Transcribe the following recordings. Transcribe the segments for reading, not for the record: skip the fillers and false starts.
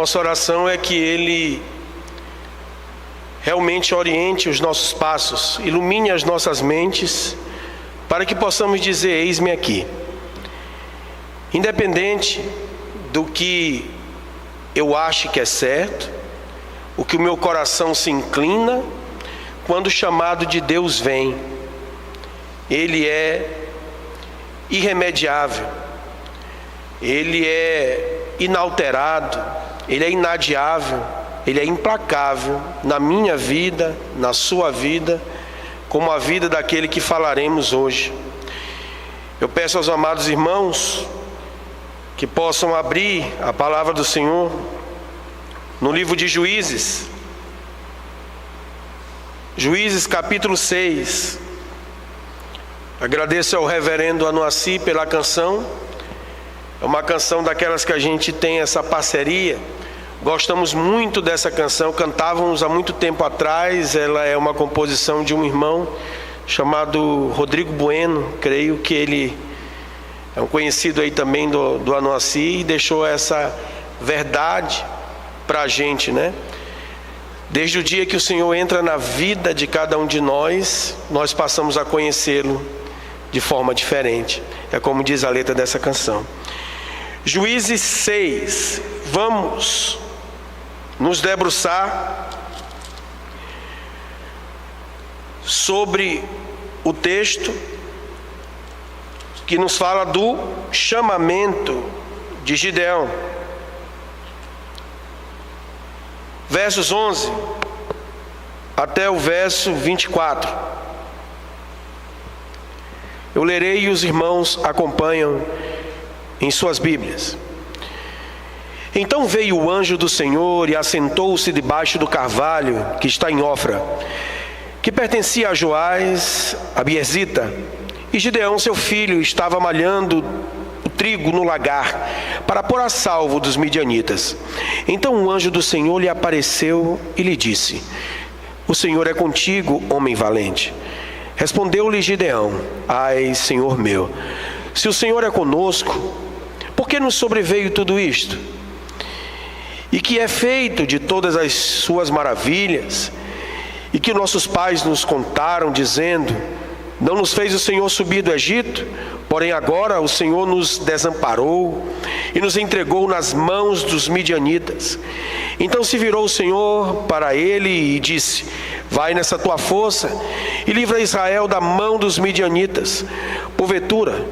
nossa oração é que Ele realmente oriente os nossos passos, ilumine as nossas mentes, para que possamos dizer: eis-me aqui. Independente do que eu ache que é certo, o que o meu coração se inclina, quando o chamado de Deus vem, Ele é irremediável, Ele é inalterado, Ele é inadiável, Ele é implacável na minha vida, na sua vida, como a vida daquele que falaremos hoje. Eu peço aos amados irmãos que possam abrir a palavra do Senhor no livro de Juízes, Juízes capítulo 6. Agradeço ao reverendo Anuassi pela canção. É uma canção daquelas que a gente tem essa parceria. Gostamos muito dessa canção, cantávamos há muito tempo atrás. Ela é uma composição de um irmão chamado Rodrigo Bueno. Creio que ele é um conhecido aí também do Anuassi, e deixou essa verdade para a gente, né? Desde o dia que o Senhor entra na vida de cada um de nós, nós passamos a conhecê-lo de forma diferente. É como diz a letra dessa canção. Juízes 6. Vamos nos debruçar sobre o texto que nos fala do chamamento de Gideão. Versos 11 até o verso 24. Eu lerei e os irmãos acompanham em suas Bíblias. Então veio o anjo do Senhor e assentou-se debaixo do carvalho que está em Ofra, que pertencia a Joás, a Biezita. E Gideão, seu filho, estava malhando o trigo no lagar, para pôr a salvo dos midianitas. Então o anjo do Senhor lhe apareceu e lhe disse: o Senhor é contigo, homem valente. Respondeu-lhe Gideão: ai, Senhor meu, se o Senhor é conosco, por que nos sobreveio tudo isto? E que é feito de todas as suas maravilhas, e que nossos pais nos contaram, dizendo: não nos fez o Senhor subir do Egito? Porém agora o Senhor nos desamparou e nos entregou nas mãos dos midianitas. Então se virou o Senhor para ele e disse: vai nessa tua força e livra Israel da mão dos midianitas. Porventura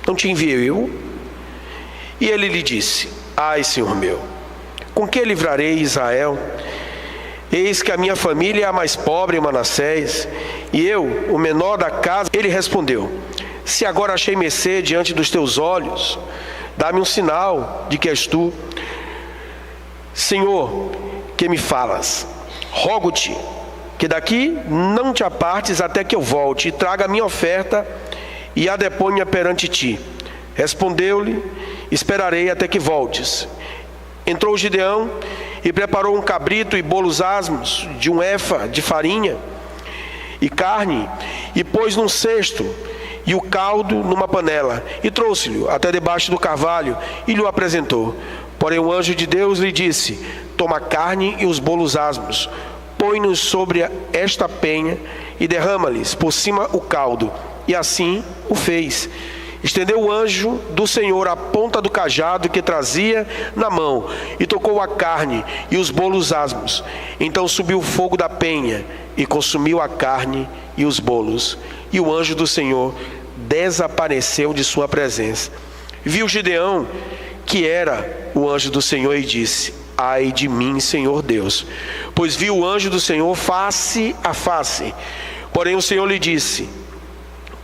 não te enviei eu? E ele lhe disse: ai, Senhor meu, com que livrarei Israel? Eis que a minha família é a mais pobre em Manassés, e eu, o menor da casa. Ele respondeu: se agora achei mercê diante dos teus olhos, dá-me um sinal de que és tu. Senhor, que me falas? Rogo-te que daqui não te apartes até que eu volte e traga a minha oferta e a deponha perante ti. Respondeu-lhe: esperarei até que voltes. Entrou Gideão e preparou um cabrito e bolos asmos de um efa de farinha e carne, e pôs num cesto, e o caldo numa panela, e trouxe-lhe até debaixo do carvalho, e lhe apresentou. Porém o anjo de Deus lhe disse: toma a carne e os bolos asmos, põe-nos sobre esta penha, e derrama-lhes por cima o caldo. E assim o fez. Estendeu o anjo do Senhor a ponta do cajado que trazia na mão, e tocou a carne e os bolos asmos. Então subiu o fogo da penha, e consumiu a carne e os bolos. E o anjo do Senhor desapareceu de sua presença. Viu Gideão que era o anjo do Senhor, e disse: ai de mim, Senhor Deus, pois vi o anjo do Senhor face a face. Porém o Senhor lhe disse: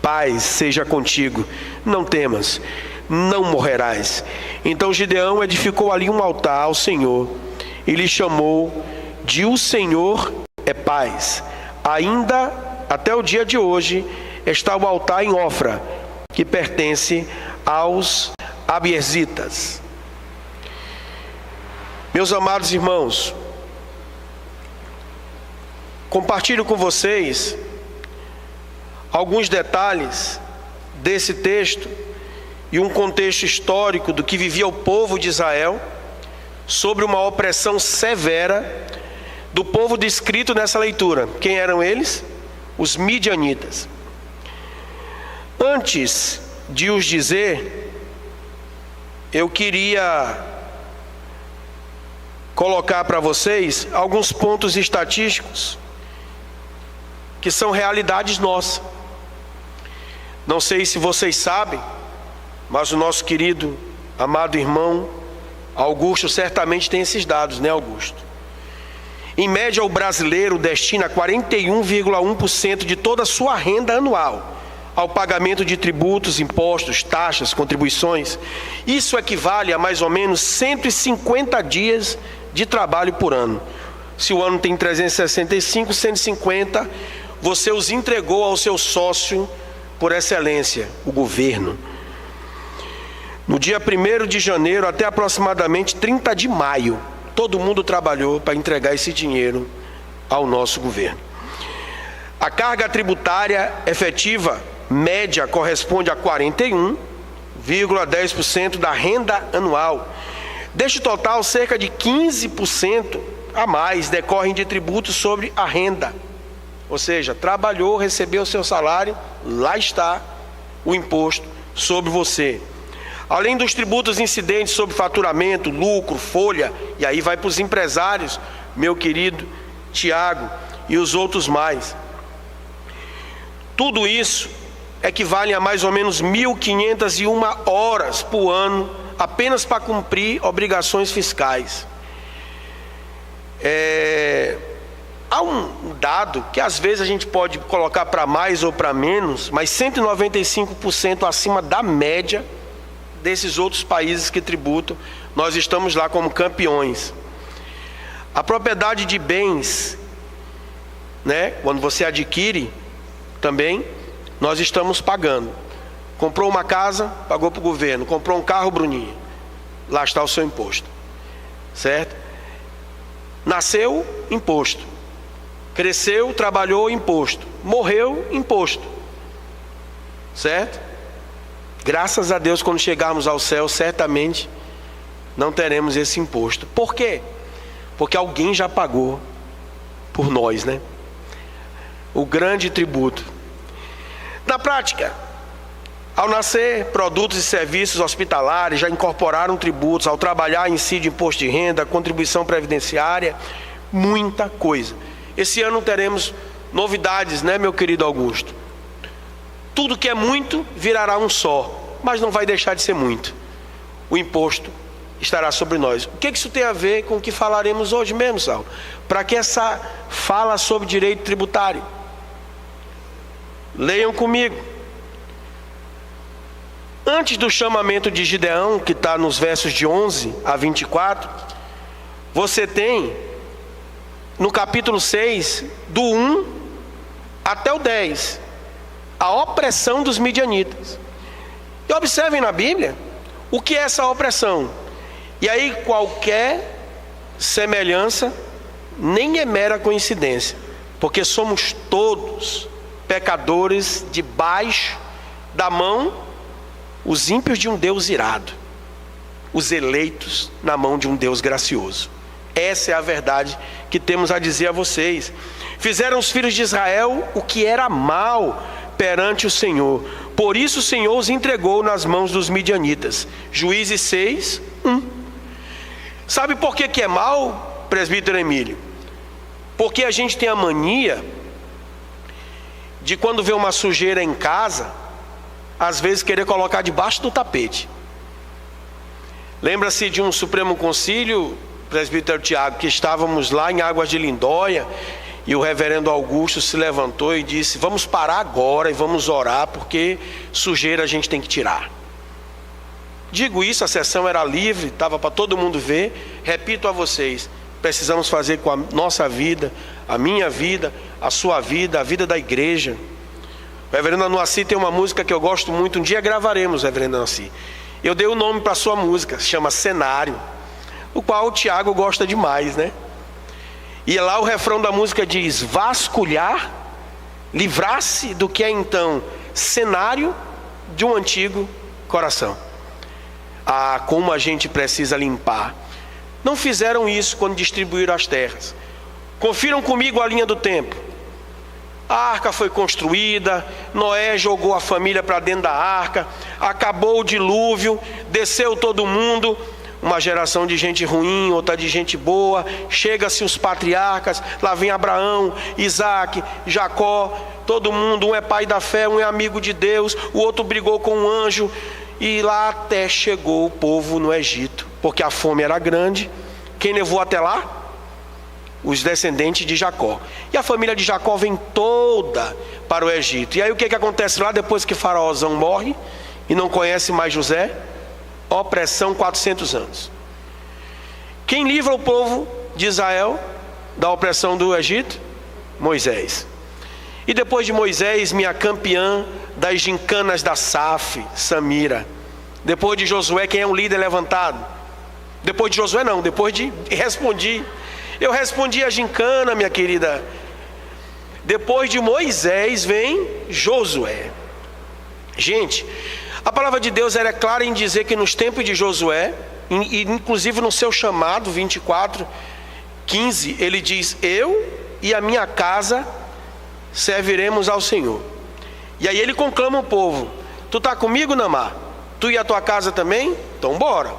paz seja contigo, não temas, não morrerás. Então Gideão edificou ali um altar ao Senhor, e lhe chamou de O Senhor é Paz. Ainda até o dia de hoje está o altar em Ofra, que pertence aos Abiezitas. Meus amados irmãos, compartilho com vocês alguns detalhes desse texto e um contexto histórico do que vivia o povo de Israel sobre uma opressão severa do povo descrito nessa leitura. Quem eram eles? Os midianitas. Antes de os dizer, eu queria colocar para vocês alguns pontos estatísticos que são realidades nossas. Não sei se vocês sabem, mas o nosso querido, amado irmão Augusto certamente tem esses dados, né, Augusto? Em média, o brasileiro destina 41,1% de toda a sua renda anual ao pagamento de tributos, impostos, taxas, contribuições. Isso equivale a mais ou menos 150 dias de trabalho por ano. Se o ano tem 365, 150, você os entregou ao seu sócio por excelência, o governo. No dia 1º de janeiro até aproximadamente 30 de maio, todo mundo trabalhou para entregar esse dinheiro ao nosso governo. A carga tributária efetiva média corresponde a 41,10% da renda anual. Deste total, cerca de 15% a mais decorrem de tributos sobre a renda. Ou seja, trabalhou, recebeu o seu salário, lá está o imposto sobre você. Além dos tributos incidentes sobre faturamento, lucro, folha, e aí vai para os empresários, meu querido Tiago, e os outros mais. Tudo isso equivale a mais ou menos 1.501 horas por ano, apenas para cumprir obrigações fiscais. Há um dado que às vezes a gente pode colocar para mais ou para menos, mas 195% acima da média desses outros países que tributam. Nós estamos lá como campeões. A propriedade de bens, né, quando você adquire, também nós estamos pagando. Comprou uma casa, pagou para o governo. Comprou um carro, Bruninho, lá está o seu imposto, certo? Nasceu, imposto. Cresceu, trabalhou, imposto. Morreu, imposto, certo? Graças a Deus, quando chegarmos ao céu, certamente não teremos esse imposto. Por quê? Porque alguém já pagou por nós, né? O grande tributo. Na prática, ao nascer, produtos e serviços hospitalares já incorporaram tributos. Ao trabalhar, incide imposto de renda, contribuição previdenciária, muita coisa. Esse ano teremos novidades, né, meu querido Augusto? Tudo que é muito virará um só, mas não vai deixar de ser muito. O imposto estará sobre nós. O que isso tem a ver com o que falaremos hoje mesmo, Saulo? Para que essa fala sobre direito tributário? Leiam comigo. Antes do chamamento de Gideão, que está nos versos de 11 a 24, você tem, no capítulo 6, do 1 até o 10, a opressão dos midianitas. E observem na Bíblia o que é essa opressão. E aí qualquer semelhança nem é mera coincidência, porque somos todos pecadores debaixo da mão, os ímpios de um Deus irado, os eleitos na mão de um Deus gracioso. Essa é a verdade que temos a dizer a vocês. Fizeram os filhos de Israel o que era mal perante o Senhor. Por isso o Senhor os entregou nas mãos dos midianitas. Juízes 6, 1. Sabe por que é mal, presbítero Emílio? Porque a gente tem a mania de, quando vê uma sujeira em casa, às vezes querer colocar debaixo do tapete. Lembra-se de um Supremo Concílio, presbítero Tiago, que estávamos lá em Águas de Lindóia, e o reverendo Augusto se levantou e disse: vamos parar agora e vamos orar, porque sujeira a gente tem que tirar. Digo isso, a sessão era livre, estava para todo mundo ver. Repito a vocês, precisamos fazer com a nossa vida, a minha vida, a sua vida, a vida da igreja. O reverendo Anuassi tem uma música que eu gosto muito. Um dia gravaremos, reverendo Anuassi. Eu dei o nome para a sua música, se chama Cenário, o qual o Tiago gosta demais, né? E lá o refrão da música diz: vasculhar, livrar-se do que é então cenário de um antigo coração. Ah, como a gente precisa limpar. não fizeram isso quando distribuíram as terras. Confiram comigo a linha do tempo. A arca foi construída, Noé jogou a família para dentro da arca, acabou o dilúvio, desceu todo mundo, uma geração de gente ruim, outra de gente boa, chega-se os patriarcas, lá vem Abraão, Isaac, Jacó, todo mundo, um é pai da fé, um é amigo de Deus, o outro brigou com um anjo, e lá até chegou o povo no Egito, porque a fome era grande. Quem levou até lá? Os descendentes de Jacó. E a família de Jacó vem toda para o Egito. E aí o que acontece lá depois que Faraózão morre e não conhece mais José? Opressão 400 anos. Quem livra o povo de Israel da opressão do Egito? Moisés. E depois de Moisés, minha campeã das gincanas da SAF, Samira. Depois de Josué, quem é um líder levantado? Depois de Josué não, depois de eu respondi a gincana, minha querida. Depois de Moisés vem Josué. Gente, a palavra de Deus era clara em dizer que nos tempos de Josué, inclusive no seu chamado 24:15, ele diz: eu e a minha casa serviremos ao Senhor. E aí ele conclama o povo: tu está comigo, Namar? Tu e a tua casa também? Então bora.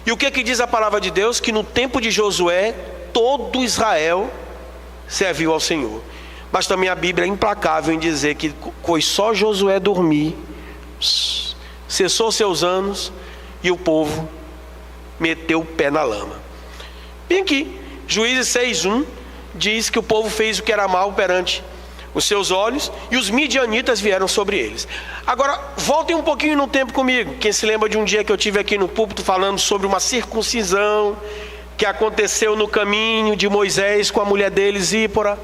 E o que diz a palavra de Deus? Que no tempo de Josué, todo Israel serviu ao Senhor. Mas também a Bíblia é implacável em dizer que foi só Josué dormir, cessou seus anos, e o povo meteu o pé na lama. Bem aqui, Juízes 6:1 diz que o povo fez o que era mal perante os seus olhos, e os midianitas vieram sobre eles. Agora, voltem um pouquinho no tempo comigo. Quem se lembra de um dia que eu tive aqui no púlpito falando sobre uma circuncisão que aconteceu no caminho de Moisés com a mulher dele, Zípora?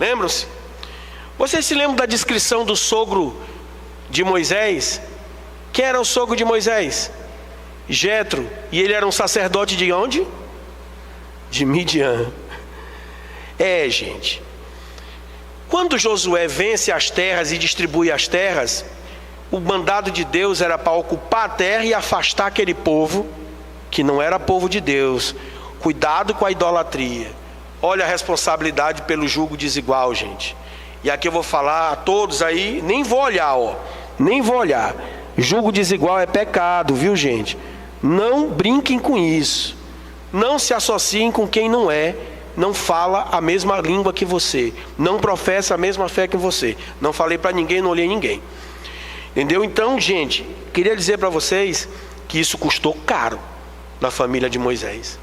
Lembram-se? Vocês se lembram da descrição do sogro de Moisés? Quem era o sogro de Moisés? Jetro. E ele era um sacerdote de onde? De Midian. Gente, quando Josué vence as terras e distribui as terras, o mandado de Deus era para ocupar a terra e afastar aquele povo que não era povo de Deus. Cuidado com a idolatria. Olha a responsabilidade pelo jugo desigual, gente. E aqui eu vou falar a todos aí, nem vou olhar, nem vou olhar. Jugo desigual é pecado, viu, gente? Não brinquem com isso. Não se associem com quem não fala a mesma língua que você, não professa a mesma fé que você. Não falei para ninguém, não olhei ninguém. Entendeu? Então, gente, queria dizer para vocês que isso custou caro na família de Moisés.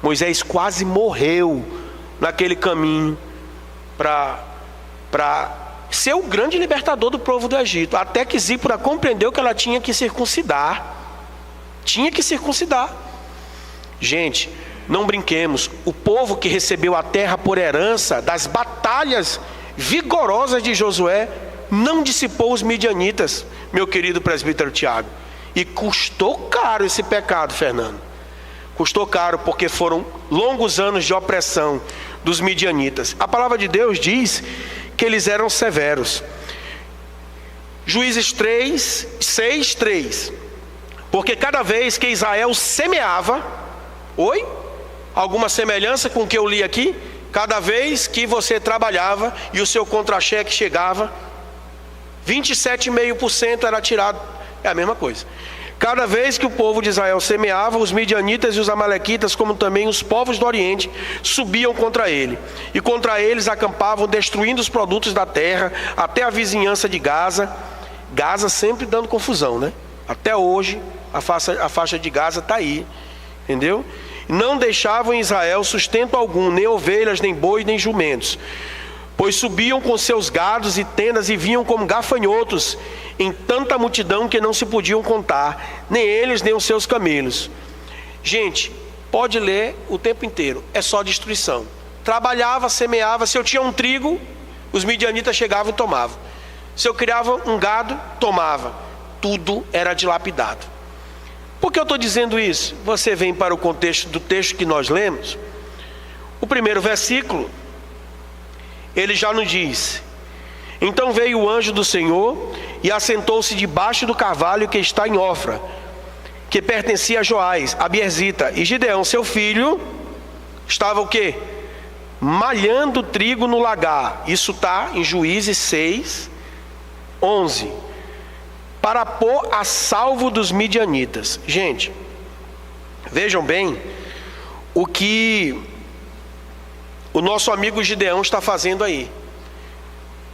Moisés quase morreu naquele caminho para ser o grande libertador do povo do Egito, até que Zípora compreendeu que ela tinha que circuncidar. Gente, não brinquemos. O povo que recebeu a terra por herança das batalhas vigorosas de Josué não dissipou os midianitas, meu querido presbítero Tiago. E custou caro esse pecado, Fernando. Custou caro porque foram longos anos de opressão dos midianitas. A palavra de Deus diz que eles eram severos. Juízes 6:3. Porque cada vez que Israel semeava, alguma semelhança com o que eu li aqui? Cada vez que você trabalhava e o seu contra-cheque chegava, 27,5% era tirado. É a mesma coisa. Cada vez que o povo de Israel semeava, os midianitas e os amalequitas, como também os povos do Oriente, subiam contra ele. E contra eles acampavam, destruindo os produtos da terra, até a vizinhança de Gaza. Gaza sempre dando confusão, né? Até hoje, a faixa de Gaza está aí. Entendeu? Não deixavam em Israel sustento algum, nem ovelhas, nem bois, nem jumentos. Pois subiam com seus gados e tendas e vinham como gafanhotos, em tanta multidão que não se podiam contar, nem eles, nem os seus camelos. Gente, pode ler o tempo inteiro, é só destruição. Trabalhava, semeava, se eu tinha um trigo, os midianitas chegavam e tomavam. Se eu criava um gado, tomava. Tudo era dilapidado. Por que eu estou dizendo isso? Você vem para o contexto do texto que nós lemos. O primeiro versículo, ele já nos diz: então veio o anjo do Senhor e assentou-se debaixo do carvalho que está em Ofra, que pertencia a Joás, a Bierzita. E Gideão, seu filho, estava o quê? Malhando trigo no lagar. Isso está em Juízes 6, 11. Para pôr a salvo dos midianitas. Gente, vejam bem o que o nosso amigo Gideão está fazendo aí.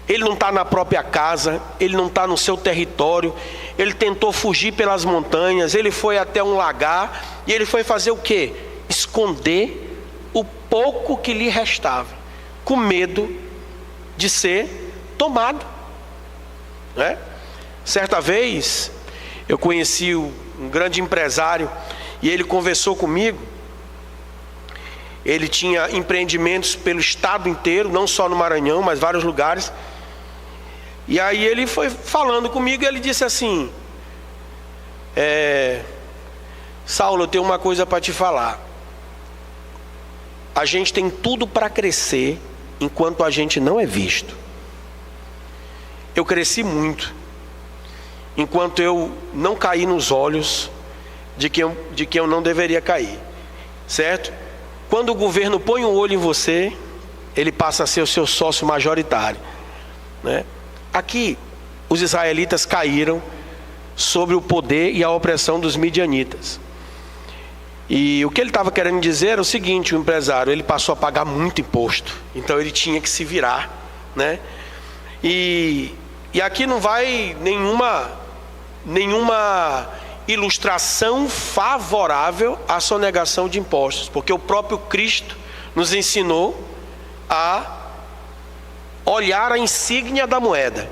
Ele não está na própria casa, ele não está no seu território, ele tentou fugir pelas montanhas, ele foi até um lagar, e ele foi fazer o quê? Esconder o pouco que lhe restava, com medo de ser tomado, né? Certa vez, eu conheci um grande empresário, e ele conversou comigo. Ele tinha empreendimentos pelo estado inteiro, não só no Maranhão, mas vários lugares. E aí ele foi falando comigo e ele disse assim: Saulo, eu tenho uma coisa para te falar. A gente tem tudo para crescer enquanto a gente não é visto. Eu cresci muito enquanto eu não caí nos olhos de quem eu não deveria cair, certo? Quando o governo põe um olho em você, ele passa a ser o seu sócio majoritário, né? Aqui, os israelitas caíram sobre o poder e a opressão dos midianitas. E o que ele estava querendo dizer era o seguinte: o empresário, ele passou a pagar muito imposto, então ele tinha que se virar, né? E aqui não vai nenhuma ilustração favorável à sonegação de impostos, porque o próprio Cristo nos ensinou a olhar a insígnia da moeda.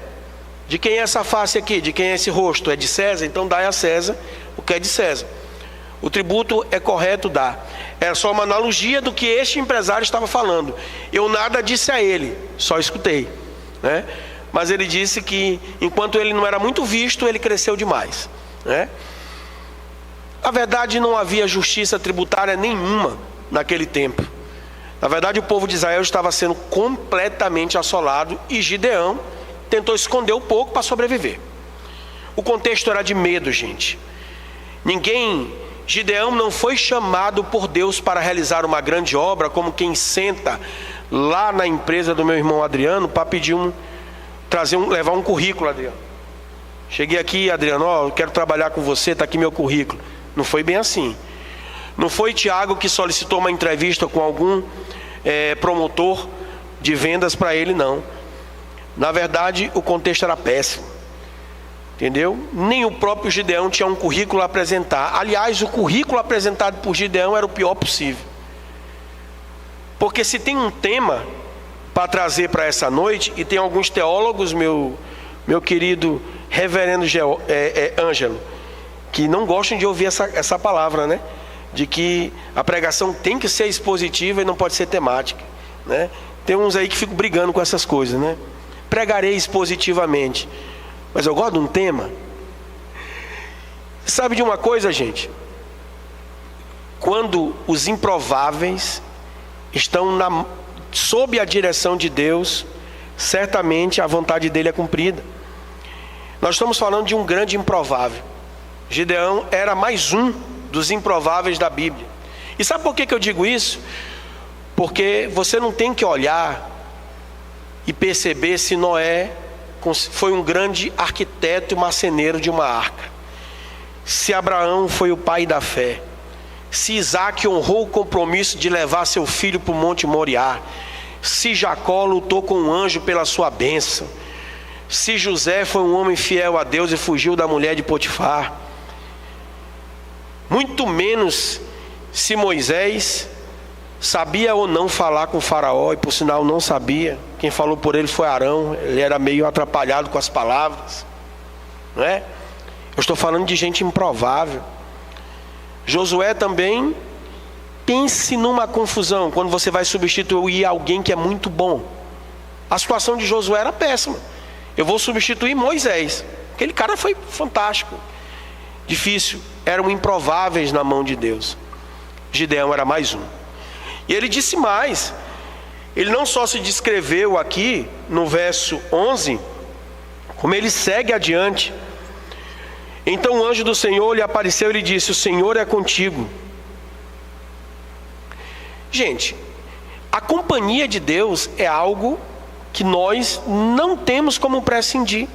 De quem é essa face aqui? De quem é esse rosto? É de César? Então dai a César o que é de César. O tributo é correto dar. É só uma analogia do que este empresário estava falando. Eu nada disse a ele, só escutei, né? Mas ele disse que enquanto ele não era muito visto, ele cresceu demais, né? Na verdade, não havia justiça tributária nenhuma naquele tempo. Na verdade, o povo de Israel estava sendo completamente assolado e Gideão tentou esconder um pouco para sobreviver. O contexto era de medo, gente. Gideão não foi chamado por Deus para realizar uma grande obra, como quem senta lá na empresa do meu irmão Adriano para pedir levar um currículo, Adriano. Cheguei aqui, Adriano, eu quero trabalhar com você, está aqui meu currículo. Não foi bem assim. Não foi Tiago que solicitou uma entrevista com algum promotor de vendas para ele, não. Na verdade, o contexto era péssimo, entendeu? Nem o próprio Gideão tinha um currículo a apresentar. Aliás, o currículo apresentado por Gideão era o pior possível. Porque se tem um tema para trazer para essa noite, e tem alguns teólogos, meu querido reverendo Ângelo, que não gostam de ouvir essa palavra, né? De que a pregação tem que ser expositiva e não pode ser temática, né? Tem uns aí que ficam brigando com essas coisas, né? Pregarei expositivamente, mas eu gosto de um tema. Sabe de uma coisa, gente? Quando os improváveis estão sob a direção de Deus, certamente a vontade dele é cumprida. Nós estamos falando de um grande improvável. Gideão era mais um dos improváveis da Bíblia. E sabe por que eu digo isso? Porque você não tem que olhar e perceber se Noé foi um grande arquiteto e marceneiro de uma arca, se Abraão foi o pai da fé, se Isaac honrou o compromisso de levar seu filho para o Monte Moriá, se Jacó lutou com um anjo pela sua bênção, se José foi um homem fiel a Deus e fugiu da mulher de Potifar, muito menos se Moisés sabia ou não falar com o faraó, e por sinal não sabia. Quem falou por ele foi Arão, ele era meio atrapalhado com as palavras, não é? Eu estou falando de gente improvável. Josué também. Pense numa confusão quando você vai substituir alguém que é muito bom. A situação de Josué era péssima. Eu vou substituir Moisés, aquele cara foi fantástico. Difícil, eram improváveis na mão de Deus. Gideão era mais um. E ele disse mais. Ele não só se descreveu aqui no verso 11, como ele segue adiante. Então o anjo do Senhor lhe apareceu e lhe disse: o Senhor é contigo. Gente, a companhia de Deus é algo que nós não temos como prescindir.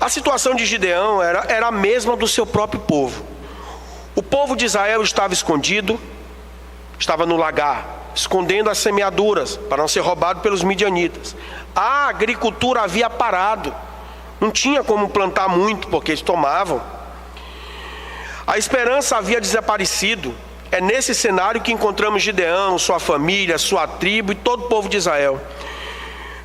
A situação de Gideão era a mesma do seu próprio povo. O povo de Israel estava escondido, estava no lagar, escondendo as semeaduras para não ser roubado pelos midianitas. A agricultura havia parado, não tinha como plantar muito porque eles tomavam. A esperança havia desaparecido. É nesse cenário que encontramos Gideão, sua família, sua tribo e todo o povo de Israel.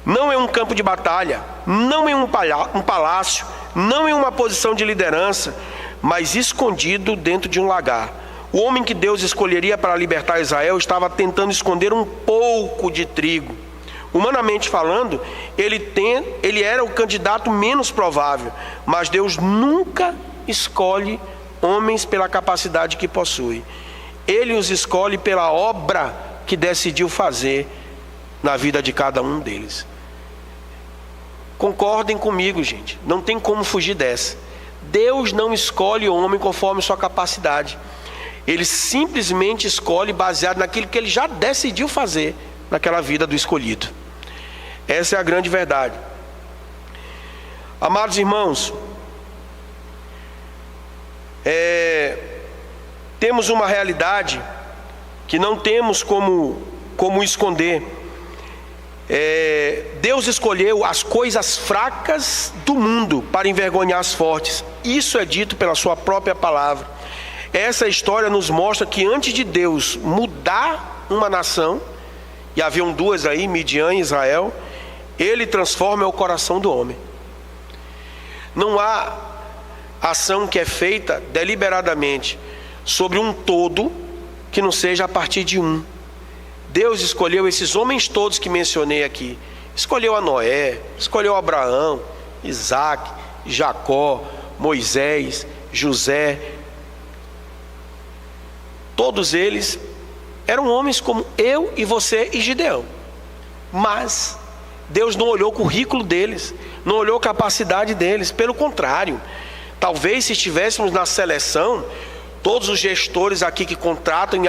Não em um campo de batalha, não em um palácio, não em uma posição de liderança, mas escondido dentro de um lagar. O homem que Deus escolheria para libertar Israel estava tentando esconder um pouco de trigo. Humanamente falando, ele era o candidato menos provável, mas Deus nunca escolhe homens pela capacidade que possui. Ele os escolhe pela obra que decidiu fazer na vida de cada um deles. Concordem comigo, gente, não tem como fugir dessa. Deus não escolhe o homem conforme sua capacidade. Ele simplesmente escolhe baseado naquilo que ele já decidiu fazer naquela vida do escolhido. Essa é a grande verdade. Amados irmãos, temos uma realidade que não temos como esconder. Deus escolheu as coisas fracas do mundo para envergonhar as fortes. Isso é dito pela sua própria palavra. Essa história nos mostra que antes de Deus mudar uma nação, e haviam duas aí, Midian e Israel, Ele transforma o coração do homem. Não há ação que é feita deliberadamente sobre um todo que não seja a partir de um. Deus escolheu esses homens todos que mencionei aqui. Escolheu a Noé, escolheu Abraão, Isaac, Jacó, Moisés, José. Todos eles eram homens como eu e você e Gideão. Mas Deus não olhou o currículo deles, não olhou a capacidade deles. Pelo contrário, talvez se estivéssemos na seleção, todos os gestores aqui que contratam e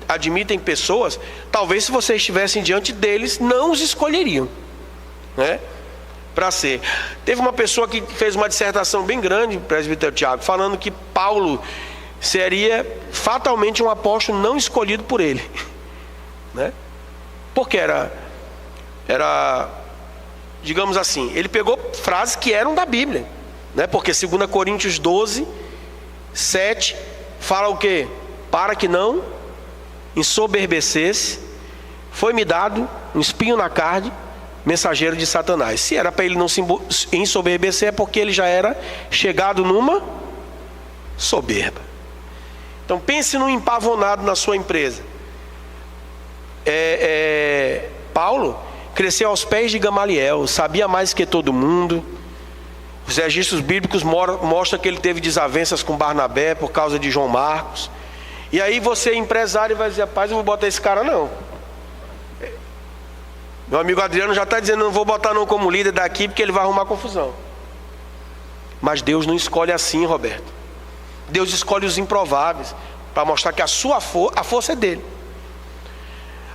admitem pessoas, talvez se vocês estivessem diante deles, não os escolheriam, né? Para ser. Teve uma pessoa que fez uma dissertação bem grande, o presbítero Tiago, falando que Paulo seria fatalmente um apóstolo não escolhido por ele, né? Porque era, digamos assim, ele pegou frases que eram da Bíblia, né? Porque 2 Coríntios 12, 7, fala o quê? Para que não ensoberbecesse, foi-me dado um espinho na carne, mensageiro de Satanás. Se era para ele não se ensoberbecer, é porque ele já era chegado numa soberba. Então pense num empavonado na sua empresa. Paulo cresceu aos pés de Gamaliel, sabia mais que todo mundo. Os registros bíblicos mostram que ele teve desavenças com Barnabé por causa de João Marcos. E aí você, empresário, vai dizer: rapaz, eu vou botar esse cara não. Meu amigo Adriano já está dizendo: não vou botar não como líder daqui, porque ele vai arrumar confusão. Mas Deus não escolhe assim, Roberto. Deus escolhe os improváveis, para mostrar que a força é dele.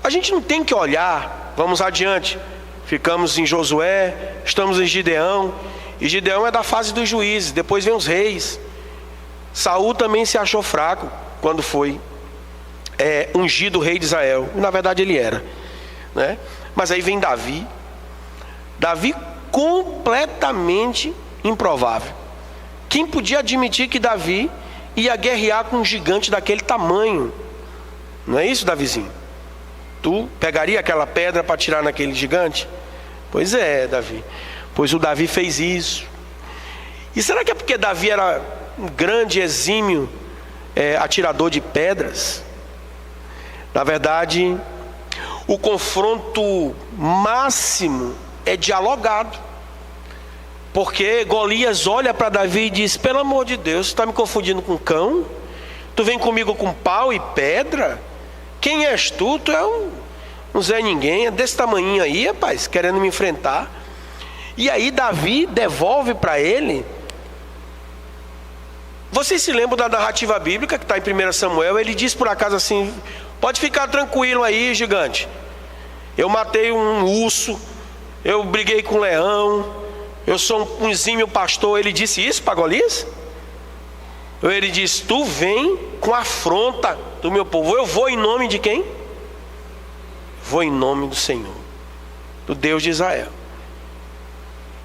A gente não tem que olhar, vamos adiante. Ficamos em Josué, estamos em Gideão. E Gideão é da fase dos juízes, depois vem os reis. Saul também se achou fraco quando foi ungido rei de Israel. Na verdade ele era, né? Mas aí vem Davi. Davi completamente improvável. Quem podia admitir que Davi ia guerrear com um gigante daquele tamanho? Não é isso, Davizinho? Tu pegaria aquela pedra para tirar naquele gigante? Pois é, Davi. Pois o Davi fez isso. E será que é porque Davi era um grande, exímio atirador de pedras? Na verdade, o confronto máximo é dialogado. Porque Golias olha para Davi e diz: pelo amor de Deus, você está me confundindo com cão? Tu vem comigo com pau e pedra? Quem és tu? Tu é um Zé Ninguém, é desse tamanhinho aí, rapaz, querendo me enfrentar. E aí Davi devolve para ele Vocês se lembram da narrativa bíblica que está em 1 Samuel? Ele diz por acaso assim: pode ficar tranquilo aí, gigante. Eu matei um urso, eu briguei com um leão, eu sou um exímio pastor. Ele disse isso para Golias? Ou ele disse: tu vem com afronta do meu povo. Eu vou em nome de quem? Vou em nome do Senhor, do Deus de Israel.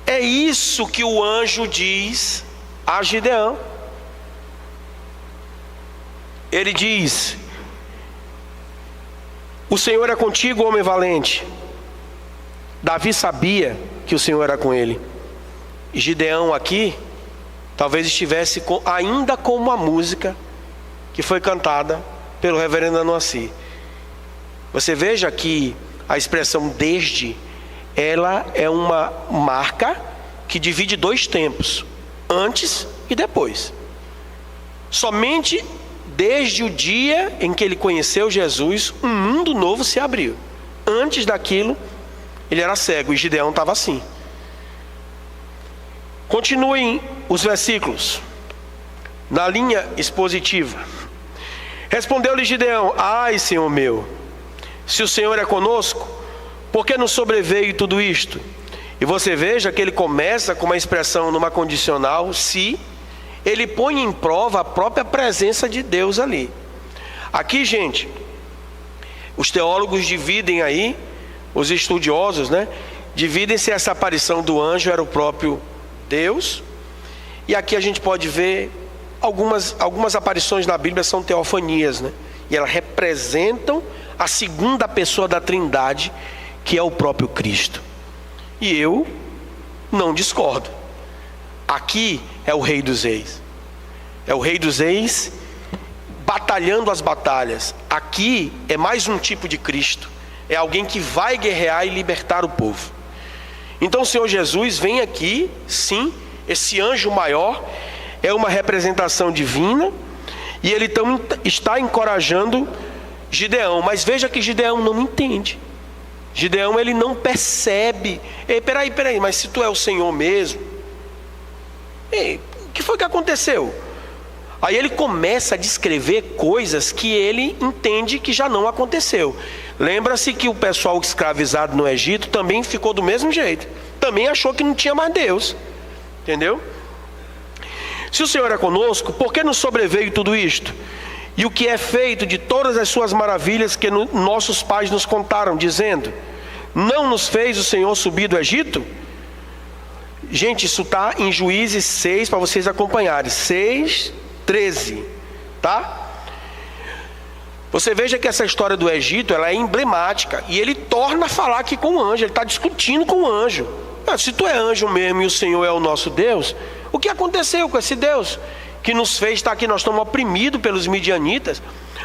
É isso que o anjo diz a Gideão. Ele diz: o Senhor é contigo, homem valente. Davi sabia que o Senhor era com ele. E Gideão aqui talvez estivesse ainda com uma música que foi cantada pelo reverendo Anoaci. Você veja que a expressão desde, ela é uma marca que divide dois tempos, antes e depois. Somente desde o dia em que ele conheceu Jesus, um mundo novo se abriu. Antes daquilo, ele era cego, e Gideão estava assim. Continuem os versículos na linha expositiva. Respondeu-lhe Gideão: ai, Senhor meu, se o Senhor é conosco, por que nos sobreveio tudo isto? E você veja que ele começa com uma expressão numa condicional, se. Ele põe em prova a própria presença de Deus ali. Aqui, gente, os teólogos dividem aí, os estudiosos, né? Dividem se essa aparição do anjo era o próprio Deus. E aqui a gente pode ver algumas aparições na Bíblia são teofanias, né? E elas representam a segunda pessoa da Trindade, que é o próprio Cristo. E eu não discordo. Aqui é o Rei dos Reis. É o Rei dos Reis batalhando as batalhas. Aqui é mais um tipo de Cristo. É alguém que vai guerrear e libertar o povo. Então o Senhor Jesus vem aqui, sim, esse anjo maior é uma representação divina, e ele está encorajando Gideão. Mas veja que Gideão não entende. Gideão, ele não percebe. Ei, peraí, mas se tu é o Senhor mesmo, o que foi que aconteceu? Aí ele começa a descrever coisas que ele entende que já não aconteceu. Lembra-se que o pessoal escravizado no Egito também ficou do mesmo jeito. Também achou que não tinha mais Deus. Entendeu? Se o Senhor é conosco, por que nos sobreveio tudo isto? E o que é feito de todas as suas maravilhas que nossos pais nos contaram, dizendo: não nos fez o Senhor subir do Egito? Gente, isso está em Juízes 6, para vocês acompanharem. 6, 13, tá? Você veja que essa história do Egito, ela é emblemática. E ele torna a falar aqui com o anjo. Ele está discutindo com o anjo. Se tu é anjo mesmo e o Senhor é o nosso Deus, o que aconteceu com esse Deus que nos fez estar aqui? Nós estamos oprimidos pelos midianitas.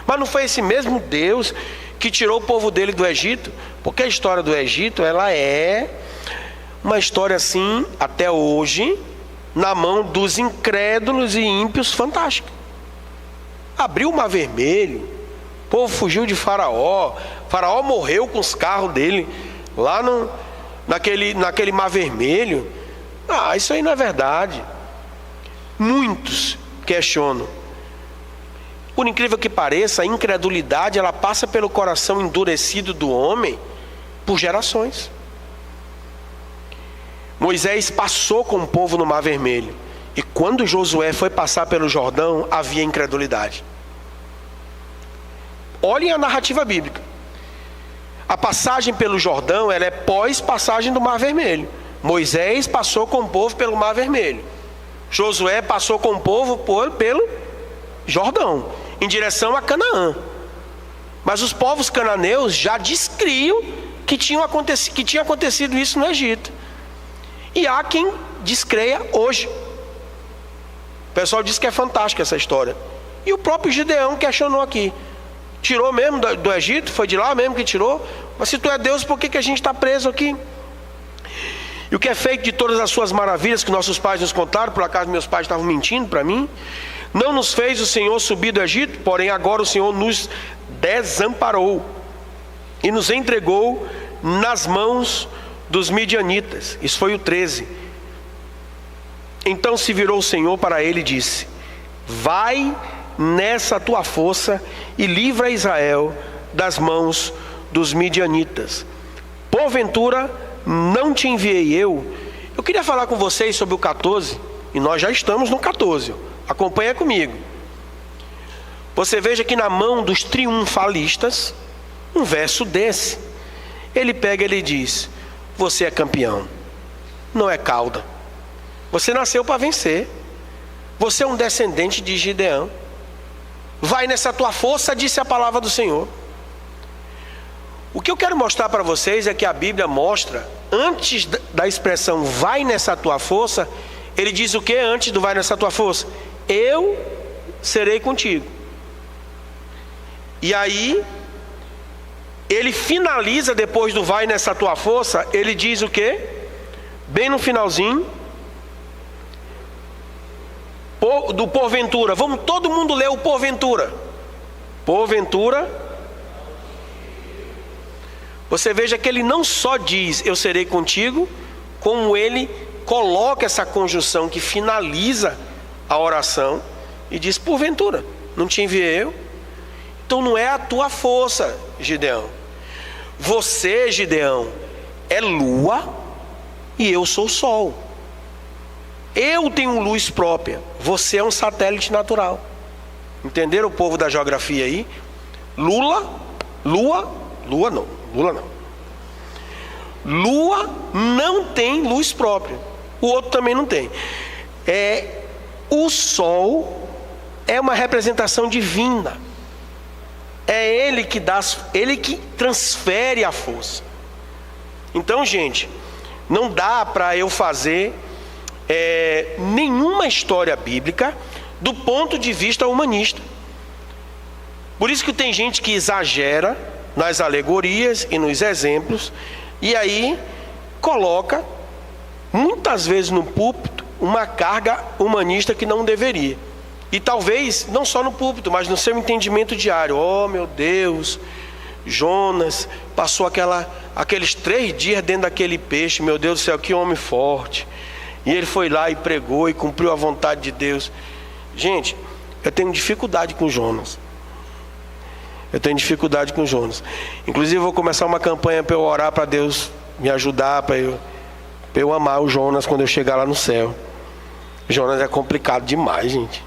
Mas não foi esse mesmo Deus que tirou o povo dele do Egito? Porque a história do Egito, ela é uma história assim, até hoje, na mão dos incrédulos e ímpios, fantástica. Abriu o Mar Vermelho, o povo fugiu de Faraó. Faraó morreu com os carros dele lá naquele Mar Vermelho. Isso aí não é verdade. Muitos questionam. Por incrível que pareça, a incredulidade, ela passa pelo coração endurecido do homem por gerações. Moisés passou com o povo no Mar Vermelho, e quando Josué foi passar pelo Jordão, havia incredulidade. Olhem a narrativa bíblica. A passagem pelo Jordão, ela é pós-passagem do Mar Vermelho. Moisés passou com o povo pelo Mar Vermelho. Josué passou com o povo pelo Jordão, em direção a Canaã. Mas os povos cananeus já descriam que tinha acontecido isso no Egito. E há quem descreia hoje. O pessoal diz que é fantástica essa história. E o próprio Gideão questionou aqui. Tirou mesmo do Egito? Foi de lá mesmo que tirou? Mas se tu é Deus, por que a gente está preso aqui? E o que é feito de todas as suas maravilhas que nossos pais nos contaram? Por acaso meus pais estavam mentindo para mim? Não nos fez o Senhor subir do Egito? Porém agora o Senhor nos desamparou e nos entregou nas mãos dos midianitas. Isso foi o 13. Então se virou o Senhor para ele e disse: vai nessa tua força e livra Israel das mãos dos midianitas. Porventura não te enviei eu? Eu queria falar com vocês sobre o 14, e nós já estamos no 14, acompanha comigo. Você veja que na mão dos triunfalistas, um verso desse, ele pega e ele diz: você é campeão, não é cauda, você nasceu para vencer, você é um descendente de Gideão, vai nessa tua força, disse a palavra do Senhor. O que eu quero mostrar para vocês é que a Bíblia mostra, antes da expressão vai nessa tua força, ele diz o que antes do vai nessa tua força? Eu serei contigo. E aí, ele finaliza depois do vai nessa tua força, ele diz o que? Bem no finalzinho, do porventura. Vamos todo mundo ler o porventura. Porventura. Você veja que ele não só diz eu serei contigo, como ele coloca essa conjunção que finaliza a oração e diz porventura, não te enviei eu? Então não é a tua força, Gideão. Você, Gideão, é lua e eu sou sol. Eu tenho luz própria, você é um satélite natural. Entenderam o povo da geografia aí? Lua não tem luz própria. O outro também não tem. O sol é uma representação divina. É ele que dá, ele que transfere a força. Então, gente, não dá para eu fazer nenhuma história bíblica do ponto de vista humanista. Por isso que tem gente que exagera nas alegorias e nos exemplos, e aí coloca, muitas vezes no púlpito, uma carga humanista que não deveria. E talvez, não só no púlpito, mas no seu entendimento diário. Oh meu Deus, Jonas passou aqueles 3 dias dentro daquele peixe, meu Deus do céu, que homem forte. E ele foi lá e pregou e cumpriu a vontade de Deus. Gente, eu tenho dificuldade com Jonas. Inclusive eu vou começar uma campanha para eu orar para Deus me ajudar, para eu amar o Jonas quando eu chegar lá no céu. Jonas é complicado demais, gente.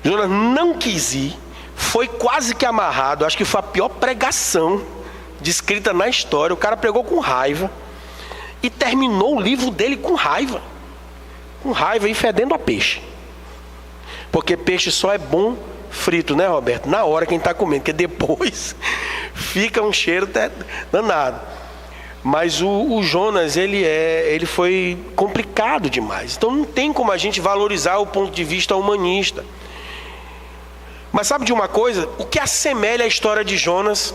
Jonas não quis ir, foi quase que amarrado. Acho que foi a pior pregação descrita na história. O cara pregou com raiva e terminou o livro dele com raiva e fedendo a peixe. Porque peixe só é bom frito, né, Roberto? Na hora quem está comendo, porque depois fica um cheiro danado. Mas o Jonas, ele foi complicado demais. Então não tem como a gente valorizar o ponto de vista humanista. Mas sabe de uma coisa? O que assemelha a história de Jonas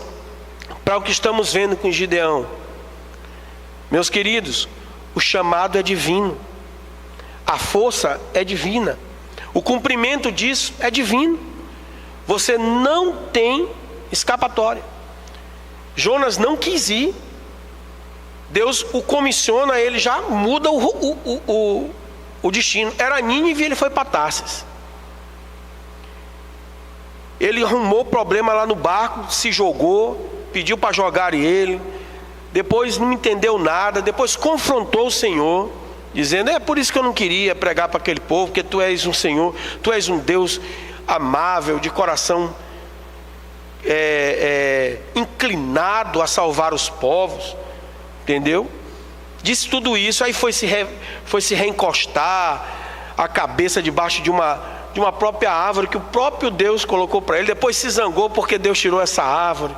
para o que estamos vendo com Gideão? Meus queridos, o chamado é divino. A força é divina. O cumprimento disso é divino. Você não tem escapatória. Jonas não quis ir. Deus o comissiona, ele já muda o destino. Era Nínive e ele foi para Tarsis. Ele arrumou problema lá no barco, se jogou, pediu para jogar ele. Depois não entendeu nada. Depois confrontou o Senhor, dizendo: é por isso que eu não queria pregar para aquele povo, porque tu és um Senhor, tu és um Deus amável, de coração inclinado a salvar os povos. Entendeu? Disse tudo isso, aí foi se reencostar a cabeça debaixo de uma própria árvore que o próprio Deus colocou para ele. Depois se zangou porque Deus tirou essa árvore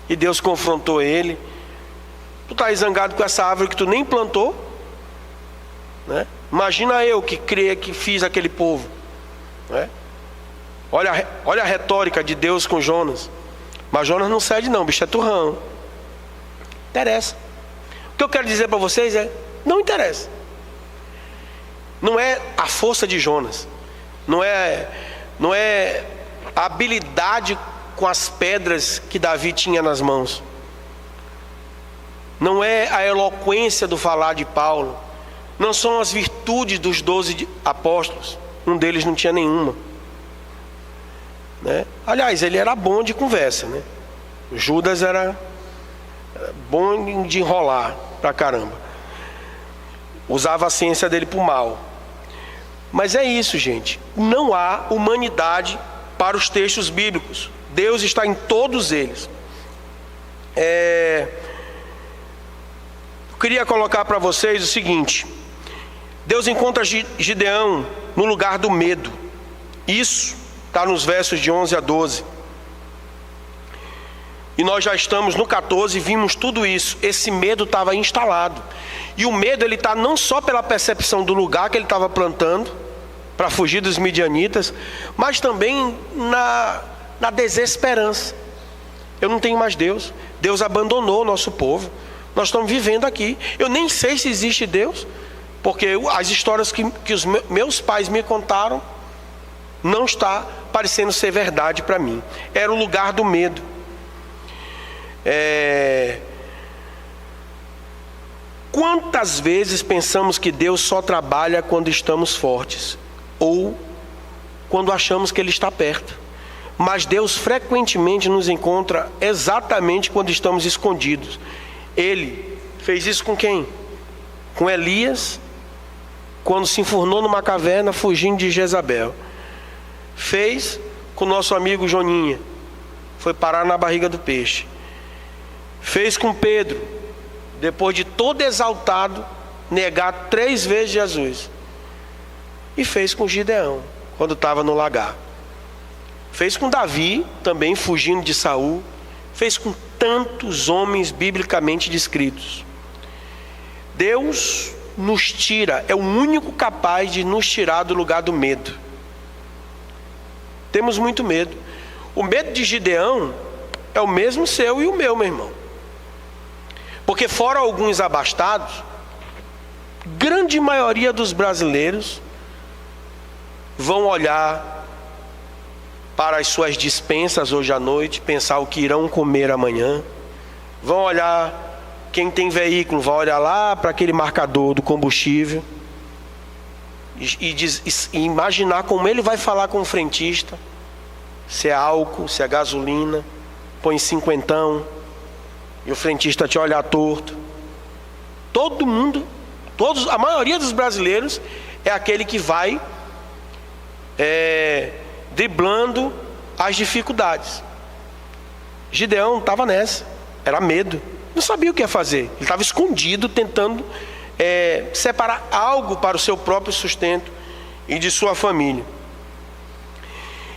e Deus confrontou ele. Tu está zangado com essa árvore que tu nem plantou, né? Imagina eu que criei, que fiz aquele povo, né? Olha a retórica de Deus com Jonas. Mas Jonas não cede não, bicho é turrão. Interessa. O que eu quero dizer para vocês não interessa. Não é a força de Jonas, não é a habilidade com as pedras que Davi tinha nas mãos, não é a eloquência do falar de Paulo, não são as virtudes dos 12 apóstolos, um deles não tinha nenhuma. né? Aliás, ele era bom de conversa, né? Judas era bom de enrolar pra caramba. Usava a ciência dele pro mal. Mas é isso, gente. Não há humanidade para os textos bíblicos. Deus está em todos eles. Eu queria colocar para vocês o seguinte: Deus encontra Gideão no lugar do medo. Isso está nos versos de 11 a 12. E nós já estamos no 14 e vimos tudo isso. Esse medo estava instalado. E o medo, ele está não só pela percepção do lugar que ele estava plantando para fugir dos midianitas, mas também na desesperança. Eu não tenho mais Deus. Deus abandonou o nosso povo. Nós estamos vivendo aqui. Eu nem sei se existe Deus, porque as histórias que os meus pais me contaram não está parecendo ser verdade para mim. Era o lugar do medo. Quantas vezes pensamos que Deus só trabalha quando estamos fortes, ou quando achamos que Ele está perto? Mas Deus frequentemente nos encontra exatamente quando estamos escondidos. Ele fez isso com quem? Com Elias, quando se enfurnou numa caverna fugindo de Jezabel. Fez com nosso amigo Joninha, foi parar na barriga do peixe. Fez com Pedro, depois de todo exaltado negar 3 vezes Jesus. E fez com Gideão, quando estava no lagar. Fez com Davi, também fugindo de Saul. Fez com tantos homens biblicamente descritos. Deus nos tira, é o único capaz de nos tirar do lugar do medo. Temos muito medo. O medo de Gideão é o mesmo seu e o meu irmão. Porque fora alguns abastados, grande maioria dos brasileiros vão olhar para as suas despensas hoje à noite, pensar o que irão comer amanhã. Vão olhar, quem tem veículo, vai olhar lá para aquele marcador do combustível e imaginar como ele vai falar com o frentista, se é álcool, se é gasolina, põe 50, e o frentista te olha torto. Todo mundo, a maioria dos brasileiros é aquele que vai driblando as dificuldades. Gideão estava nessa, era medo, não sabia o que ia fazer. Ele estava escondido, tentando separar algo para o seu próprio sustento e de sua família.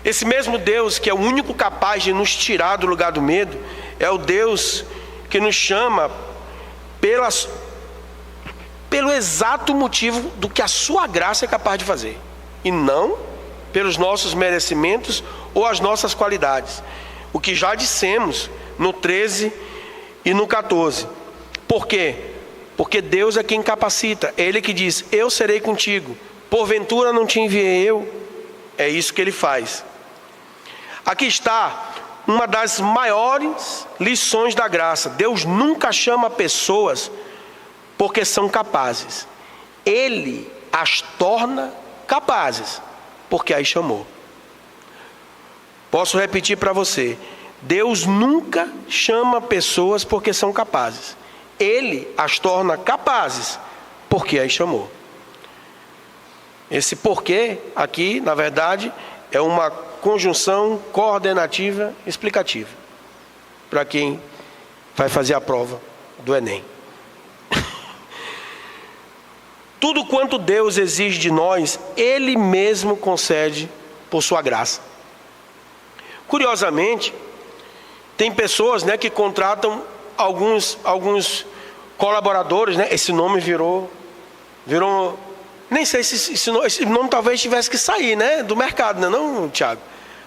Esse mesmo Deus, que é o único capaz de nos tirar do lugar do medo, é o Deus que nos chama pelo exato motivo do que a sua graça é capaz de fazer, e não pelos nossos merecimentos ou as nossas qualidades. O que já dissemos no 13 e no 14. Por quê? Porque Deus é quem capacita. Ele que diz: eu serei contigo, porventura não te enviei eu. É isso que Ele faz. Aqui está uma das maiores lições da graça. Deus nunca chama pessoas porque são capazes. Ele as torna capazes porque as chamou. Posso repetir para você: Deus nunca chama pessoas porque são capazes. Ele as torna capazes porque as chamou. Esse porquê aqui, na verdade, é uma conjunção coordenativa explicativa para quem vai fazer a prova do Enem. Tudo quanto Deus exige de nós, Ele mesmo concede por sua graça. Curiosamente, tem pessoas, que contratam alguns colaboradores, Esse nome virou, nem sei se esse nome talvez tivesse que sair, do mercado, não, Tiago?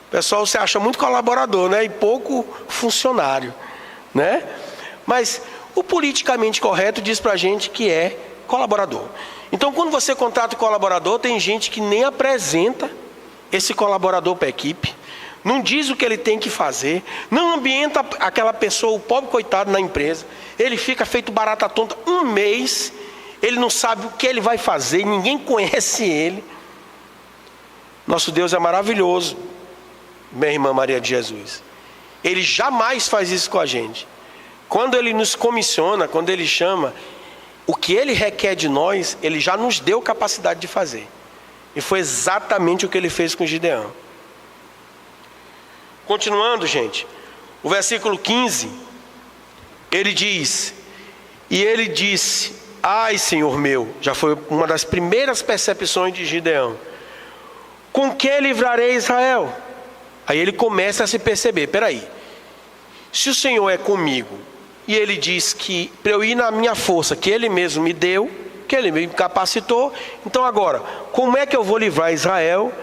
O pessoal se acha muito colaborador, e pouco funcionário, Mas o politicamente correto diz pra gente que é colaborador. Então, quando você contrata o colaborador, tem gente que nem apresenta esse colaborador para a equipe, não diz o que ele tem que fazer, não ambienta aquela pessoa, o pobre coitado, na empresa. Ele fica feito barata tonta 1 mês, ele não sabe o que ele vai fazer, ninguém conhece ele. Nosso Deus é maravilhoso. minha irmã Maria de Jesus. Ele jamais faz isso com a gente. Quando Ele nos comissiona, quando Ele chama, o que Ele requer de nós, Ele já nos deu capacidade de fazer. E foi exatamente o que Ele fez com Gideão. Continuando, gente, o versículo 15, ele diz: e ele disse: ai, Senhor meu, já foi uma das primeiras percepções de Gideão, com que livrarei Israel? Aí ele começa a se perceber, peraí, se o Senhor é comigo, e Ele diz que para eu ir na minha força, que Ele mesmo me deu, que Ele me capacitou, então agora, como é que eu vou livrar Israel,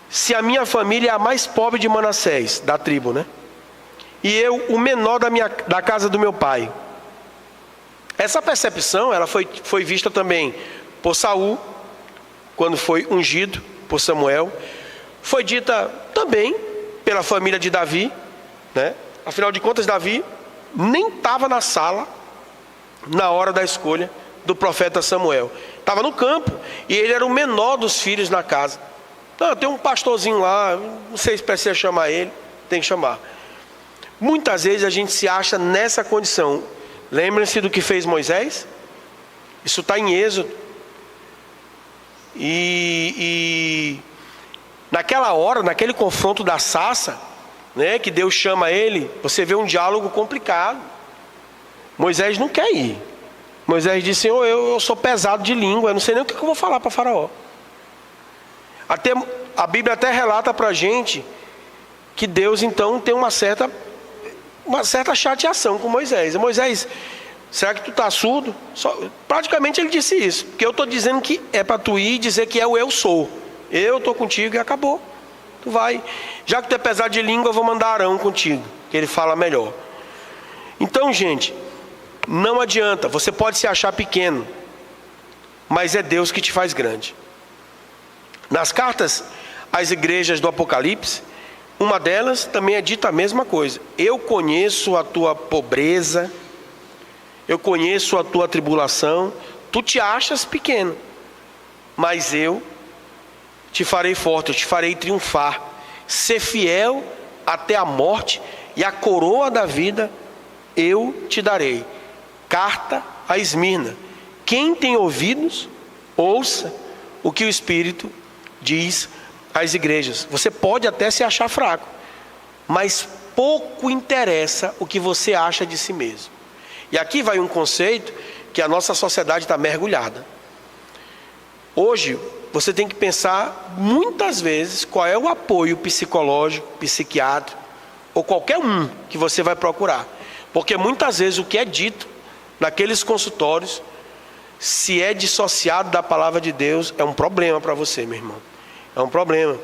se a minha família é a mais pobre de Manassés, da tribo, né? E eu, o menor da casa do meu pai. Essa percepção, ela foi vista também por Saul, quando foi ungido por Samuel. Foi dita também pela família de Davi, né? Afinal de contas, Davi nem estava na sala na hora da escolha do profeta Samuel. Estava no campo e ele era o menor dos filhos na casa. Não, tem um pastorzinho lá, não sei se precisa chamar ele, tem que chamar. Muitas vezes a gente se acha nessa condição. Lembrem-se do que fez Moisés? Isso está em Êxodo. E naquela hora, naquele confronto da sarça, né, que Deus chama ele, você vê um diálogo complicado. Moisés não quer ir. Moisés disse: Senhor, eu sou pesado de língua, eu não sei nem o que eu vou falar para Faraó. A Bíblia até relata para a gente que Deus então tem uma certa chateação com Moisés. Moisés, será que tu está surdo? Praticamente ele disse isso, porque eu estou dizendo que é para tu ir e dizer que é o eu sou. Eu estou contigo e acabou. Tu vai. Já que tu é pesado de língua, eu vou mandar Arão contigo, que ele fala melhor. Então, gente, não adianta. Você pode se achar pequeno, mas é Deus que te faz grande. Nas cartas às igrejas do Apocalipse, uma delas também é dita a mesma coisa. Eu conheço a tua pobreza, eu conheço a tua tribulação, tu te achas pequeno, mas eu te farei forte, eu te farei triunfar, ser fiel até a morte, e a coroa da vida eu te darei. Carta a Esmirna. Quem tem ouvidos, ouça o que o Espírito diz às igrejas. Você pode até se achar fraco, mas pouco interessa o que você acha de si mesmo. E aqui vai um conceito que a nossa sociedade está mergulhada. Hoje, você tem que pensar muitas vezes qual é o apoio psicológico, psiquiátrico, ou qualquer um que você vai procurar. Porque muitas vezes o que é dito naqueles consultórios, se é dissociado da palavra de Deus, é um problema para você, meu irmão. É um problema.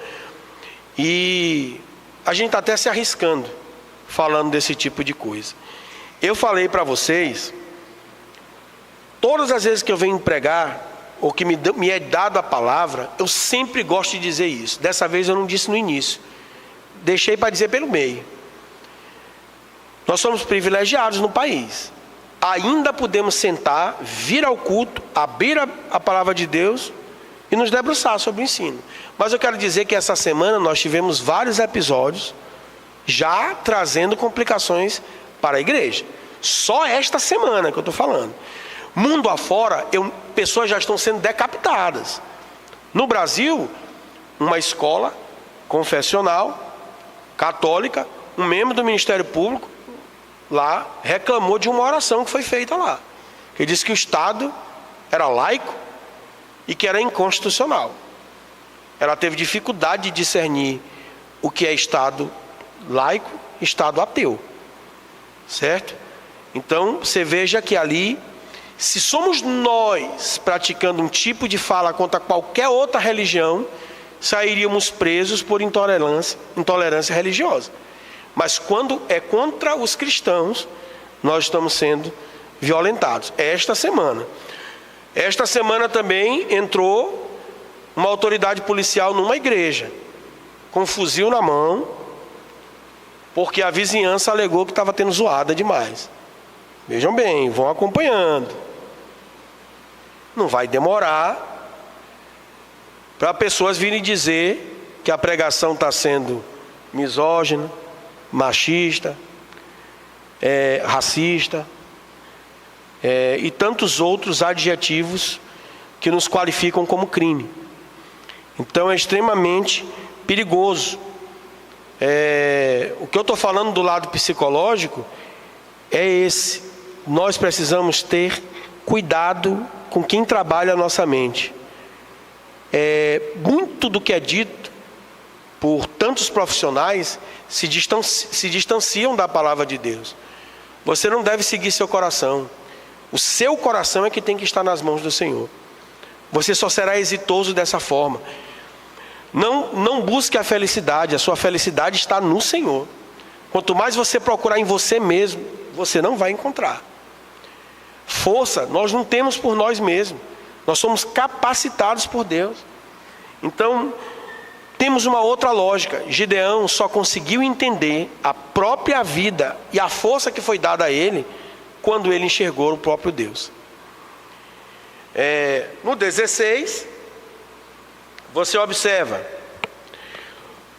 E a gente está até se arriscando falando desse tipo de coisa. Eu falei para vocês, todas as vezes que eu venho pregar, ou que me é dado a palavra, eu sempre gosto de dizer isso. Dessa vez eu não disse no início, deixei para dizer pelo meio. Nós somos privilegiados no país. Ainda podemos sentar, vir ao culto, abrir a palavra de Deus e nos debruçar sobre o ensino. Mas eu quero dizer que essa semana nós tivemos vários episódios já trazendo complicações para a igreja. Só esta semana que eu estou falando. Mundo afora, pessoas já estão sendo decapitadas. No Brasil, uma escola confessional, católica, um membro do Ministério Público, lá, reclamou de uma oração que foi feita lá. Ele disse que o Estado era laico e que era inconstitucional. Ela teve dificuldade de discernir o que é Estado laico e Estado ateu. Certo? Então, você veja que ali, se somos nós praticando um tipo de fala contra qualquer outra religião, sairíamos presos por intolerância religiosa. Mas quando é contra os cristãos, nós estamos sendo violentados. Esta semana também entrou uma autoridade policial numa igreja, com um fuzil na mão, porque a vizinhança alegou que estava tendo zoada demais. Vejam bem, vão acompanhando. Não vai demorar para pessoas virem dizer que a pregação está sendo misógina, machista, racista, e tantos outros adjetivos que nos qualificam como crime. Então é extremamente perigoso. O que eu estou falando do lado psicológico é esse. Nós precisamos ter cuidado com quem trabalha a nossa mente. Muito do que é dito por tantos profissionais se distanciam da palavra de Deus. Você não deve seguir seu coração. O seu coração é que tem que estar nas mãos do Senhor. Você só será exitoso dessa forma. Não busque a felicidade. A sua felicidade está no Senhor. Quanto mais você procurar em você mesmo, você não vai encontrar. Força nós não temos por nós mesmos. Nós somos capacitados por Deus. Então, temos uma outra lógica. Gideão só conseguiu entender a própria vida e a força que foi dada a ele quando ele enxergou o próprio Deus. No 16, você observa: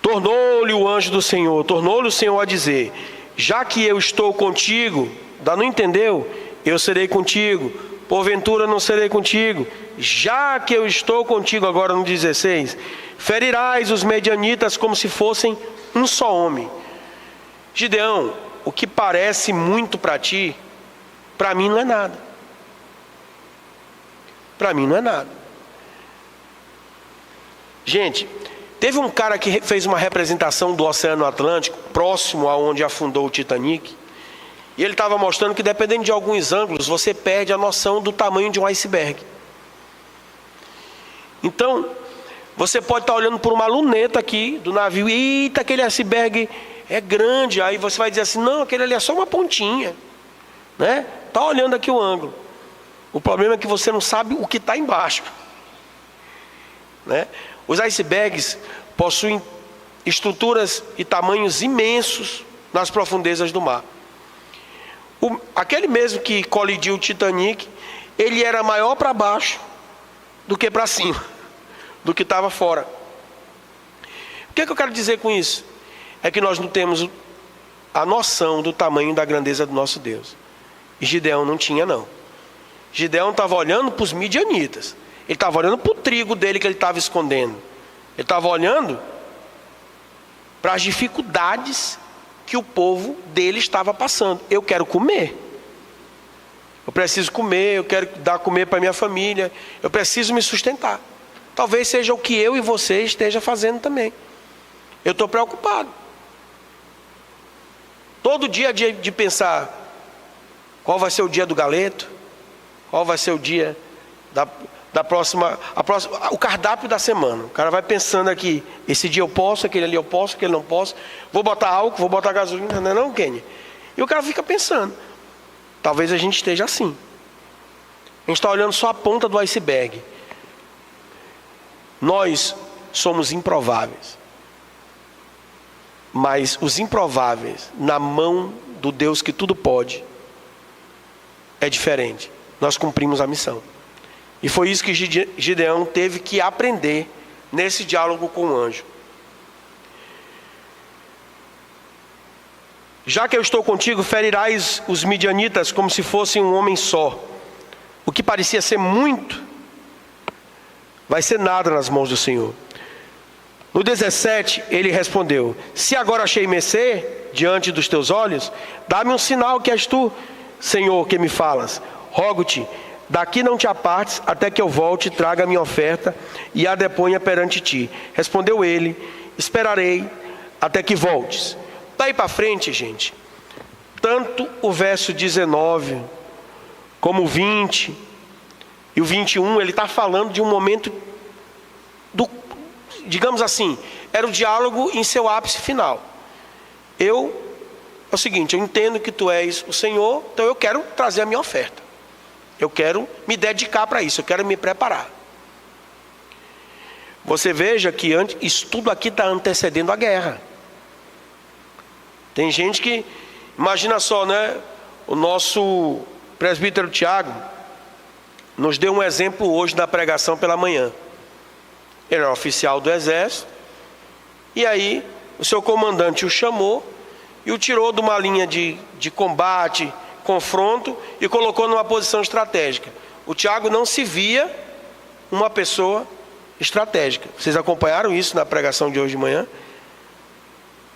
tornou-lhe o anjo do Senhor, tornou-lhe o Senhor a dizer: já que eu estou contigo, não entendeu? Eu serei contigo, porventura não serei contigo. Já que eu estou contigo, agora no 16, ferirás os medianitas como se fossem um só homem. Gideão, o que parece muito para ti, para mim não é nada. Para mim não é nada. Gente, teve um cara que fez uma representação do Oceano Atlântico, próximo aonde afundou o Titanic, e ele estava mostrando que dependendo de alguns ângulos, você perde a noção do tamanho de um iceberg. Então, você pode estar olhando por uma luneta aqui do navio, e eita, aquele iceberg é grande, aí você vai dizer assim, não, aquele ali é só uma pontinha, né? Está olhando aqui o ângulo. O problema é que você não sabe o que está embaixo, né? Os icebergs possuem estruturas e tamanhos imensos nas profundezas do mar. Aquele mesmo que colidiu o Titanic, ele era maior para baixo do que para cima, do que estava fora. O que eu quero dizer com isso? É que nós não temos a noção do tamanho e da grandeza do nosso Deus. E Gideão não tinha, não. Gideão estava olhando para os midianitas. Ele estava olhando para o trigo dele que ele estava escondendo. Ele estava olhando para as dificuldades que o povo dele estava passando. Eu quero comer. Eu preciso comer, eu quero dar comer para minha família. Eu preciso me sustentar. Talvez seja o que eu e você esteja fazendo também. Eu estou preocupado. Todo dia de pensar qual vai ser o dia do galeto, qual vai ser o dia da próxima, o cardápio da semana. O cara vai pensando aqui, esse dia eu posso, aquele ali eu posso, aquele não posso. Vou botar álcool, vou botar gasolina, não é não, Kenny? E o cara fica pensando. Talvez a gente esteja assim. A gente está olhando só a ponta do iceberg. Nós somos improváveis. Mas os improváveis, na mão do Deus que tudo pode, é diferente. Nós cumprimos a missão. E foi isso que Gideão teve que aprender nesse diálogo com o anjo. Já que eu estou contigo, ferirás os midianitas como se fossem um homem só. O que parecia ser muito, vai ser nada nas mãos do Senhor. No 17, ele respondeu: se agora achei mercê diante dos teus olhos, dá-me um sinal que és tu, Senhor, que me falas. Rogo-te, daqui não te apartes, até que eu volte e traga a minha oferta e a deponha perante ti. Respondeu ele: esperarei até que voltes. Daí para frente, gente, tanto o verso 19, como o 20 e o 21, ele está falando de um momento digamos assim, era o diálogo em seu ápice final. É o seguinte, eu entendo que tu és o Senhor, então eu quero trazer a minha oferta. Eu quero me dedicar para isso, eu quero me preparar. Você veja que isso tudo aqui está antecedendo a guerra. Tem gente que, imagina só, né? O nosso presbítero Tiago nos deu um exemplo hoje na pregação pela manhã. Ele era oficial do exército, E aí o seu comandante o chamou e o tirou de uma linha de combate, confronto, e colocou numa posição estratégica. O Tiago não se via uma pessoa estratégica. Vocês acompanharam isso na pregação de hoje de manhã?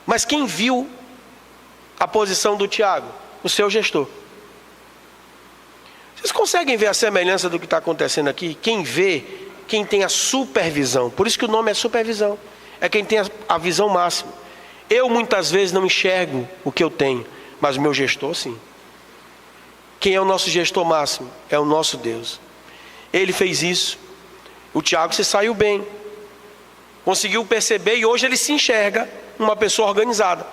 Mas quem viu a posição do Tiago? O seu gestor. Vocês conseguem ver a semelhança do que está acontecendo aqui? Quem vê, quem tem a supervisão. Por isso que o nome é supervisão. É quem tem a visão máxima. Eu muitas vezes não enxergo o que eu tenho, mas o meu gestor sim. Quem é o nosso gestor máximo? É o nosso Deus. Ele fez isso. O Tiago se saiu bem. Conseguiu perceber e hoje ele se enxerga uma pessoa organizada.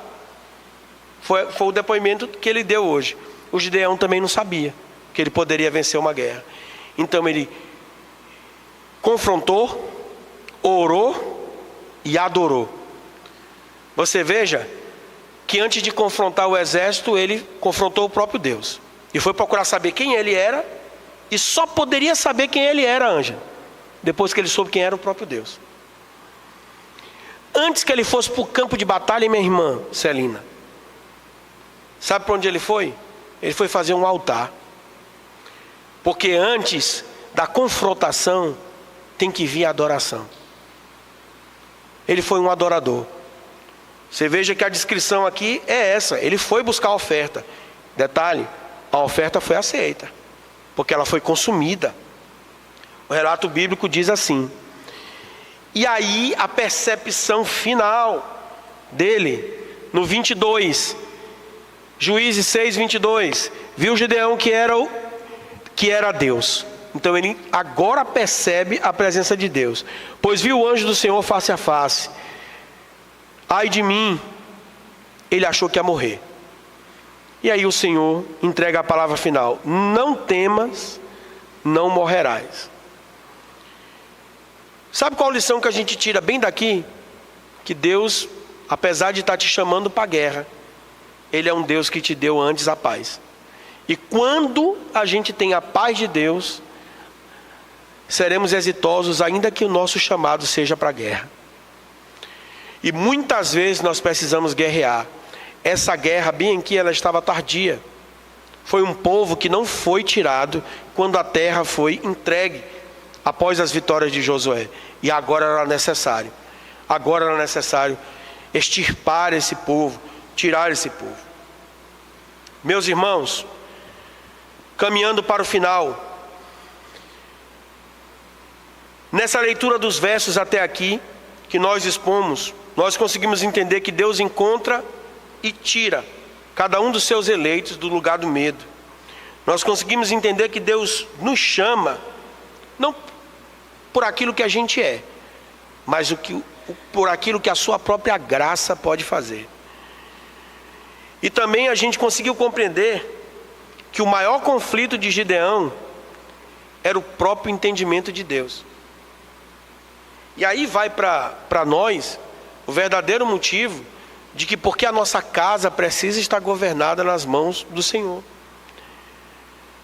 Foi o depoimento que ele deu hoje. O Gideão também não sabia que ele poderia vencer uma guerra. Então ele confrontou, orou e adorou. Você veja que antes de confrontar o exército, ele confrontou o próprio Deus. E foi procurar saber quem ele era, e só poderia saber quem ele era, Ângela, depois que ele soube quem era o próprio Deus. Antes que ele fosse para o campo de batalha, minha irmã Celina, sabe para onde ele foi? Ele foi fazer um altar. Porque antes da confrontação, tem que vir a adoração. Ele foi um adorador. Você veja que a descrição aqui é essa. Ele foi buscar a oferta. Detalhe, a oferta foi aceita, porque ela foi consumida. O relato bíblico diz assim. E aí a percepção final dele, no 22, Juízes 6, 22, viu Gideão que era Deus. Então ele agora percebe a presença de Deus. Pois viu o anjo do Senhor face a face. Ai de mim, ele achou que ia morrer. E aí o Senhor entrega a palavra final. Não temas, não morrerás. Sabe qual a lição que a gente tira bem daqui? Que Deus, apesar de estar te chamando para a guerra, Ele é um Deus que te deu antes a paz. E quando a gente tem a paz de Deus, seremos exitosos ainda que o nosso chamado seja para a guerra. E muitas vezes nós precisamos guerrear. Essa guerra, bem aqui, ela estava tardia. Foi um povo que não foi tirado quando a terra foi entregue após as vitórias de Josué. E agora era necessário. Agora era necessário extirpar esse povo, tirar esse povo. Meus irmãos, caminhando para o final, nessa leitura dos versos até aqui, que nós expomos, nós conseguimos entender que Deus encontra e tira cada um dos seus eleitos do lugar do medo. Nós conseguimos entender que Deus nos chama, não por aquilo que a gente é, mas por aquilo que a sua própria graça pode fazer. E também a gente conseguiu compreender que o maior conflito de Gideão era o próprio entendimento de Deus. E aí vai para nós o verdadeiro motivo de que porque a nossa casa precisa estar governada nas mãos do Senhor.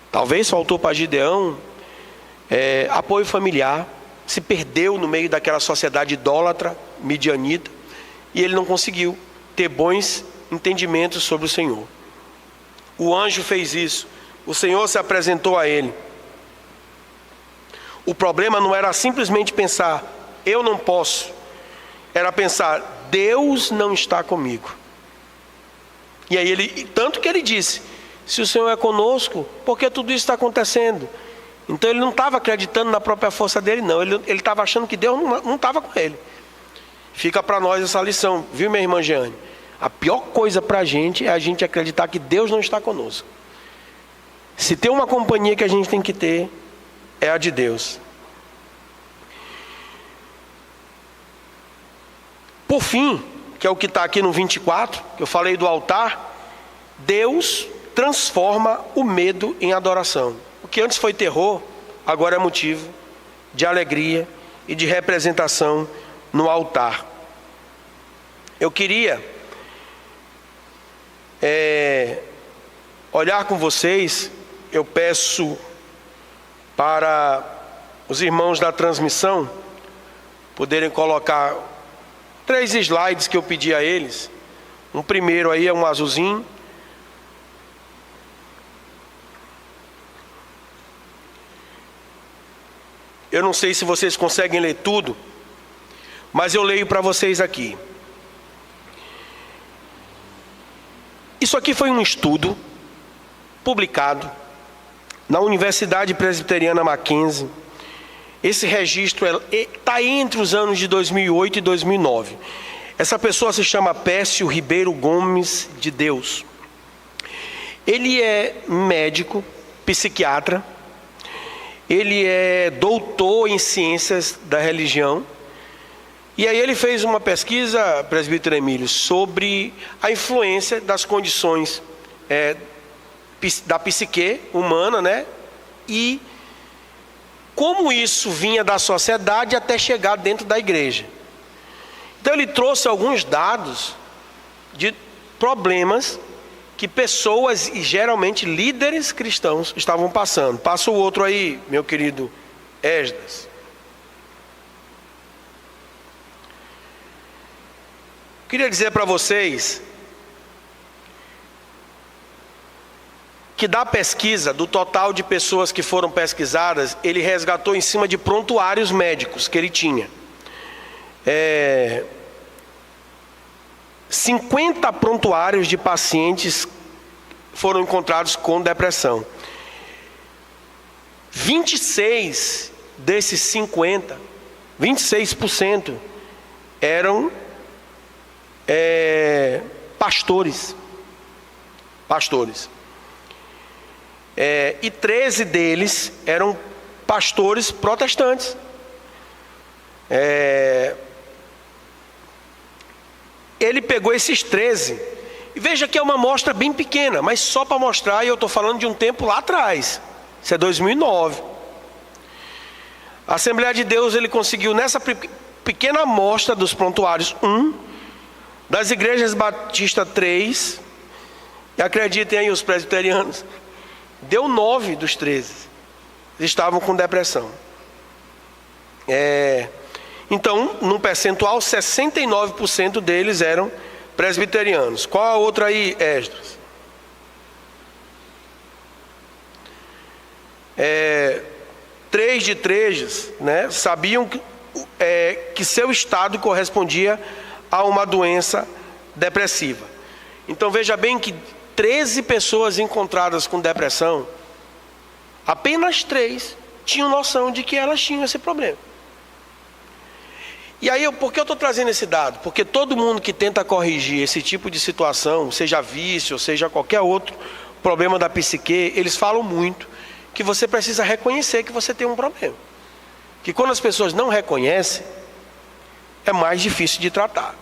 Talvez faltou para Gideão apoio familiar, se perdeu no meio daquela sociedade idólatra, midianita, e ele não conseguiu ter bons entendimentos sobre o Senhor. O anjo fez isso, o Senhor se apresentou a ele. O problema não era simplesmente pensar, eu não posso, era pensar, Deus não está comigo. E aí tanto que ele disse, se o Senhor é conosco, por que tudo isso está acontecendo? Então ele não estava acreditando na própria força dele, não. Ele estava achando que Deus não estava com ele. Fica para nós essa lição, viu, minha irmã Jeane? A pior coisa para a gente é a gente acreditar que Deus não está conosco. Se tem uma companhia que a gente tem que ter, é a de Deus. Por fim, que é o que está aqui no 24, que eu falei do altar, Deus transforma o medo em adoração. O que antes foi terror, agora é motivo de alegria e de representação no altar. Eu queria olhar com vocês, eu peço para os irmãos da transmissão poderem colocar 3 slides que eu pedi a eles. Um primeiro aí é um azulzinho. Eu não sei se vocês conseguem ler tudo, mas eu leio para vocês aqui. Isso aqui foi um estudo publicado na Universidade Presbiteriana Mackenzie. Esse registro está entre os anos de 2008 e 2009. Essa pessoa se chama Pécio Ribeiro Gomes de Deus. Ele é médico, psiquiatra. Ele é doutor em ciências da religião. E aí ele fez uma pesquisa, presbítero Emílio, sobre a influência das condições da psique humana, né? E como isso vinha da sociedade até chegar dentro da igreja. Então ele trouxe alguns dados de problemas que pessoas e geralmente líderes cristãos estavam passando. Passa o outro aí, meu querido Esdras. Queria dizer para vocês que da pesquisa, do total de pessoas que foram pesquisadas, ele resgatou em cima de prontuários médicos que ele tinha. 50 prontuários de pacientes foram encontrados com depressão. 26 desses 50, 26% eram pastores. E 13 deles eram pastores protestantes. Ele pegou esses 13, e veja que é uma amostra bem pequena, mas só para mostrar, e eu estou falando de um tempo lá atrás, isso é 2009. A Assembleia de Deus, ele conseguiu nessa pequena amostra dos prontuários 1, das igrejas Batista 3, e acreditem aí os presbiterianos, deu 9 dos 13, eles estavam com depressão. Então, num percentual, 69% deles eram presbiterianos. Qual a outra aí, Esdras? 3 de 3, né, sabiam que seu estado correspondia a uma doença depressiva. Então veja bem que 13 pessoas encontradas com depressão, apenas 3 tinham noção de que elas tinham esse problema. E aí, por que eu estou trazendo esse dado? Porque todo mundo que tenta corrigir esse tipo de situação, seja vício, seja qualquer outro problema da psique, eles falam muito que você precisa reconhecer que você tem um problema. Que quando as pessoas não reconhecem, é mais difícil de tratar.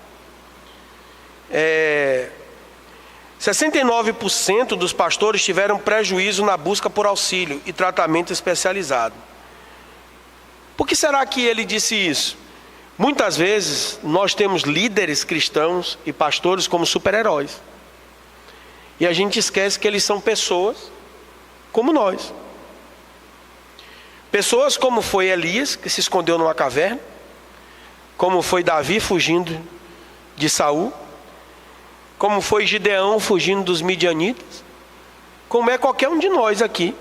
69% dos pastores tiveram prejuízo na busca por auxílio e tratamento especializado. Por que será que ele disse isso? Muitas vezes nós temos líderes cristãos e pastores como super-heróis. E a gente esquece que eles são pessoas como nós. Pessoas como foi Elias, que se escondeu numa caverna, como foi Davi fugindo de Saul, como foi Gideão fugindo dos midianitas, como é qualquer um de nós aqui.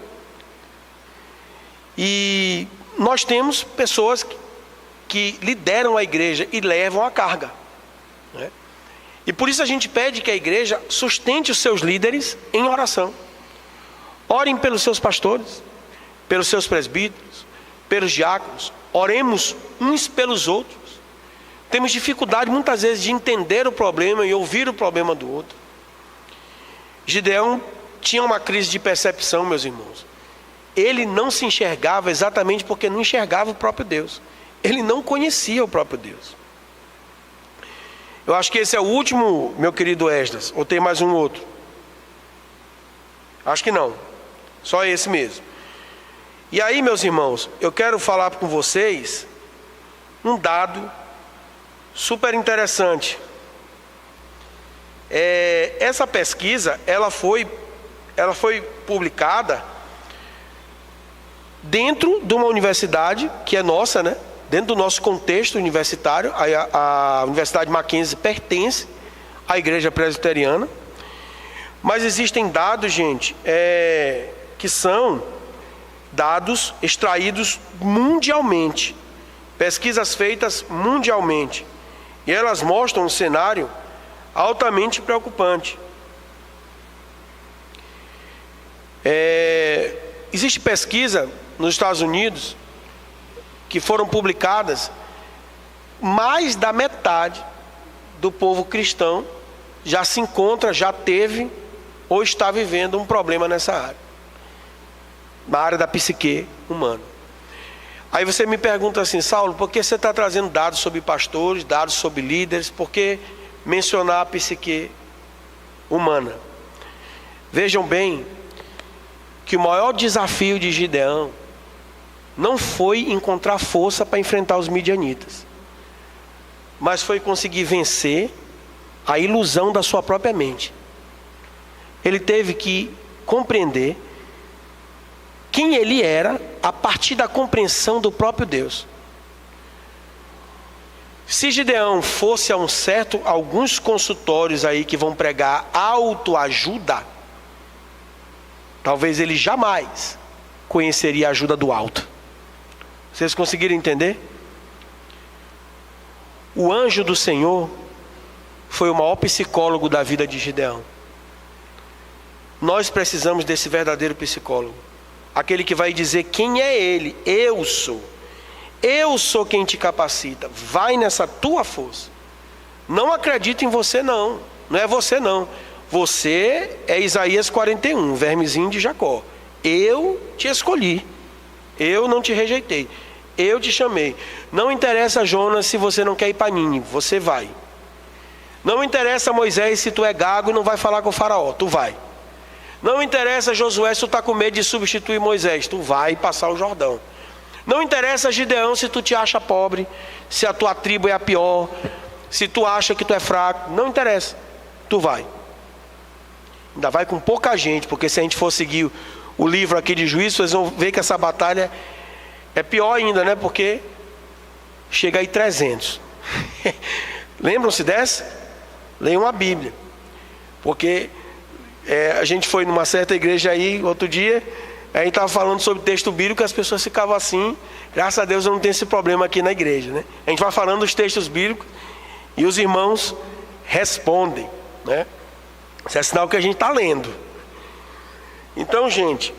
E nós temos pessoas que lideram a igreja e levam a carga, né? E por isso a gente pede que a igreja sustente os seus líderes em oração. Orem pelos seus pastores, pelos seus presbíteros, pelos diáconos. Oremos uns pelos outros. Temos dificuldade muitas vezes de entender o problema e ouvir o problema do outro. Gideão tinha uma crise de percepção, meus irmãos. Ele não se enxergava exatamente porque não enxergava o próprio Deus. Ele não conhecia o próprio Deus. Eu acho que esse é o último, meu querido Esdras. Ou tem mais um outro? Acho que não. Só esse mesmo. E aí, meus irmãos, eu quero falar com vocês um dado super interessante. Essa pesquisa, ela foi publicada dentro de uma universidade, que é nossa, né? dentro do nosso contexto universitário, a Universidade Mackenzie pertence à Igreja Presbiteriana, mas existem dados, gente, que são dados extraídos mundialmente, pesquisas feitas mundialmente, e elas mostram um cenário altamente preocupante. Existe pesquisa nos Estados Unidos que foram publicadas, mais da metade do povo cristão já se encontra, já teve ou está vivendo um problema nessa área, na área da psique humana. Aí você me pergunta assim: Saulo, por que você está trazendo dados sobre pastores, dados sobre líderes, por que mencionar a psique humana? Vejam bem que o maior desafio de Gideão não foi encontrar força para enfrentar os midianitas, mas foi conseguir vencer a ilusão da sua própria mente. Ele teve que compreender quem ele era a partir da compreensão do próprio Deus. Se Gideão fosse a alguns consultórios aí que vão pregar autoajuda, talvez ele jamais conheceria a ajuda do alto. Vocês conseguiram entender? O anjo do Senhor foi o maior psicólogo da vida de Gideão. Nós precisamos desse verdadeiro psicólogo, aquele que vai dizer quem é ele. Eu sou quem te capacita. Vai nessa tua força. Não acredita em você, não é você, não. Você é Isaías 41, vermezinho de Jacó. Eu te escolhi, eu não te rejeitei, eu te chamei. Não interessa, Jonas, se você não quer ir para Nínive, você vai. Não interessa, Moisés, se tu é gago e não vai falar com o faraó, tu vai. Não interessa, Josué, se tu está com medo de substituir Moisés, tu vai passar o Jordão. Não interessa, Gideão, se tu te acha pobre, se a tua tribo é a pior, se tu acha que tu é fraco, não interessa, tu vai. Ainda vai com pouca gente, porque se a gente for seguir o livro aqui de Juízes, vocês vão ver que essa batalha é pior ainda, né? Porque chega aí 300. Lembram-se dessa? Leiam a Bíblia. Porque a gente foi numa certa igreja aí, outro dia, a gente estava falando sobre texto bíblico, as pessoas ficavam assim. Graças a Deus eu não tenho esse problema aqui na igreja, né? A gente vai falando dos textos bíblicos e os irmãos respondem, né? Isso é sinal que a gente está lendo. Então, gente,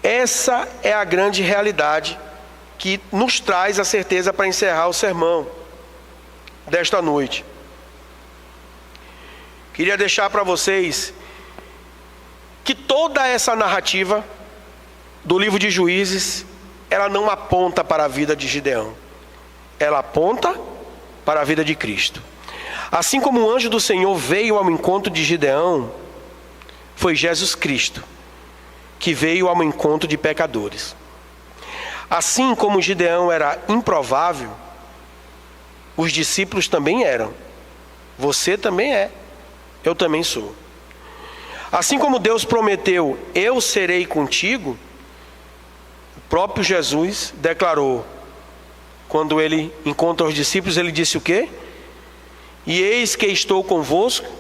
essa é a grande realidade que nos traz a certeza para encerrar o sermão desta noite. Queria deixar para vocês que toda essa narrativa do livro de Juízes, ela não aponta para a vida de Gideão, ela aponta para a vida de Cristo. Assim como o anjo do Senhor veio ao encontro de Gideão, foi Jesus Cristo que veio ao encontro de pecadores. Assim como Gideão era improvável, os discípulos também eram. Você também é. Eu também sou. Assim como Deus prometeu, eu serei contigo, o próprio Jesus declarou, quando ele encontra os discípulos, ele disse o quê? E eis que estou convosco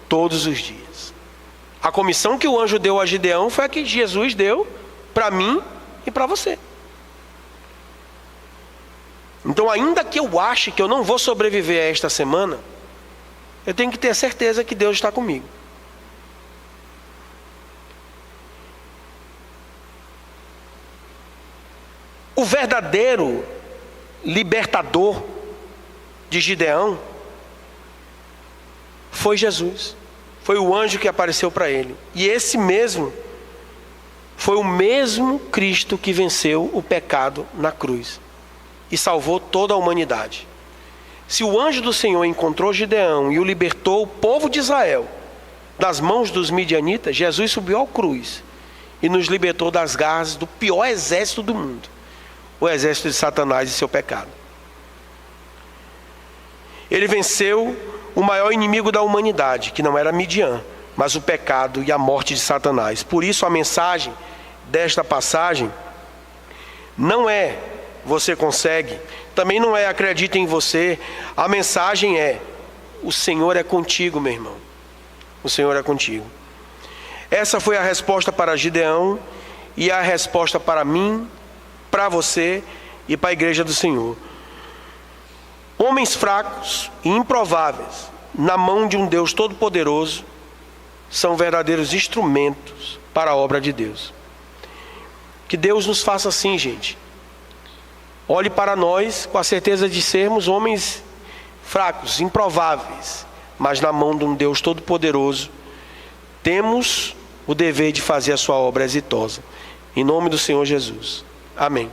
todos os dias. A comissão que o anjo deu a Gideão foi a que Jesus deu para mim e para você. Então, ainda que eu ache que eu não vou sobreviver a esta semana, eu tenho que ter certeza que Deus está comigo. O verdadeiro libertador de Gideão foi Jesus. Foi o anjo que apareceu para ele. E esse mesmo foi o mesmo Cristo que venceu o pecado na cruz e salvou toda a humanidade. Se o anjo do Senhor encontrou Gideão e o libertou, o povo de Israel, das mãos dos midianitas, Jesus subiu à cruz e nos libertou das garras do pior exército do mundo, o exército de Satanás e seu pecado. Ele venceu o maior inimigo da humanidade, que não era Midian, mas o pecado e a morte de Satanás. Por isso a mensagem desta passagem não é você consegue. Também não é acredita em você. A mensagem é: o Senhor é contigo, meu irmão. O Senhor é contigo. Essa foi a resposta para Gideão e a resposta para mim, para você e para a igreja do Senhor. Homens fracos e improváveis na mão de um Deus todo-poderoso são verdadeiros instrumentos para a obra de Deus. Que Deus nos faça assim, gente. Olhe para nós com a certeza de sermos homens fracos, improváveis, mas na mão de um Deus todo-poderoso temos o dever de fazer a sua obra exitosa. Em nome do Senhor Jesus. Amém.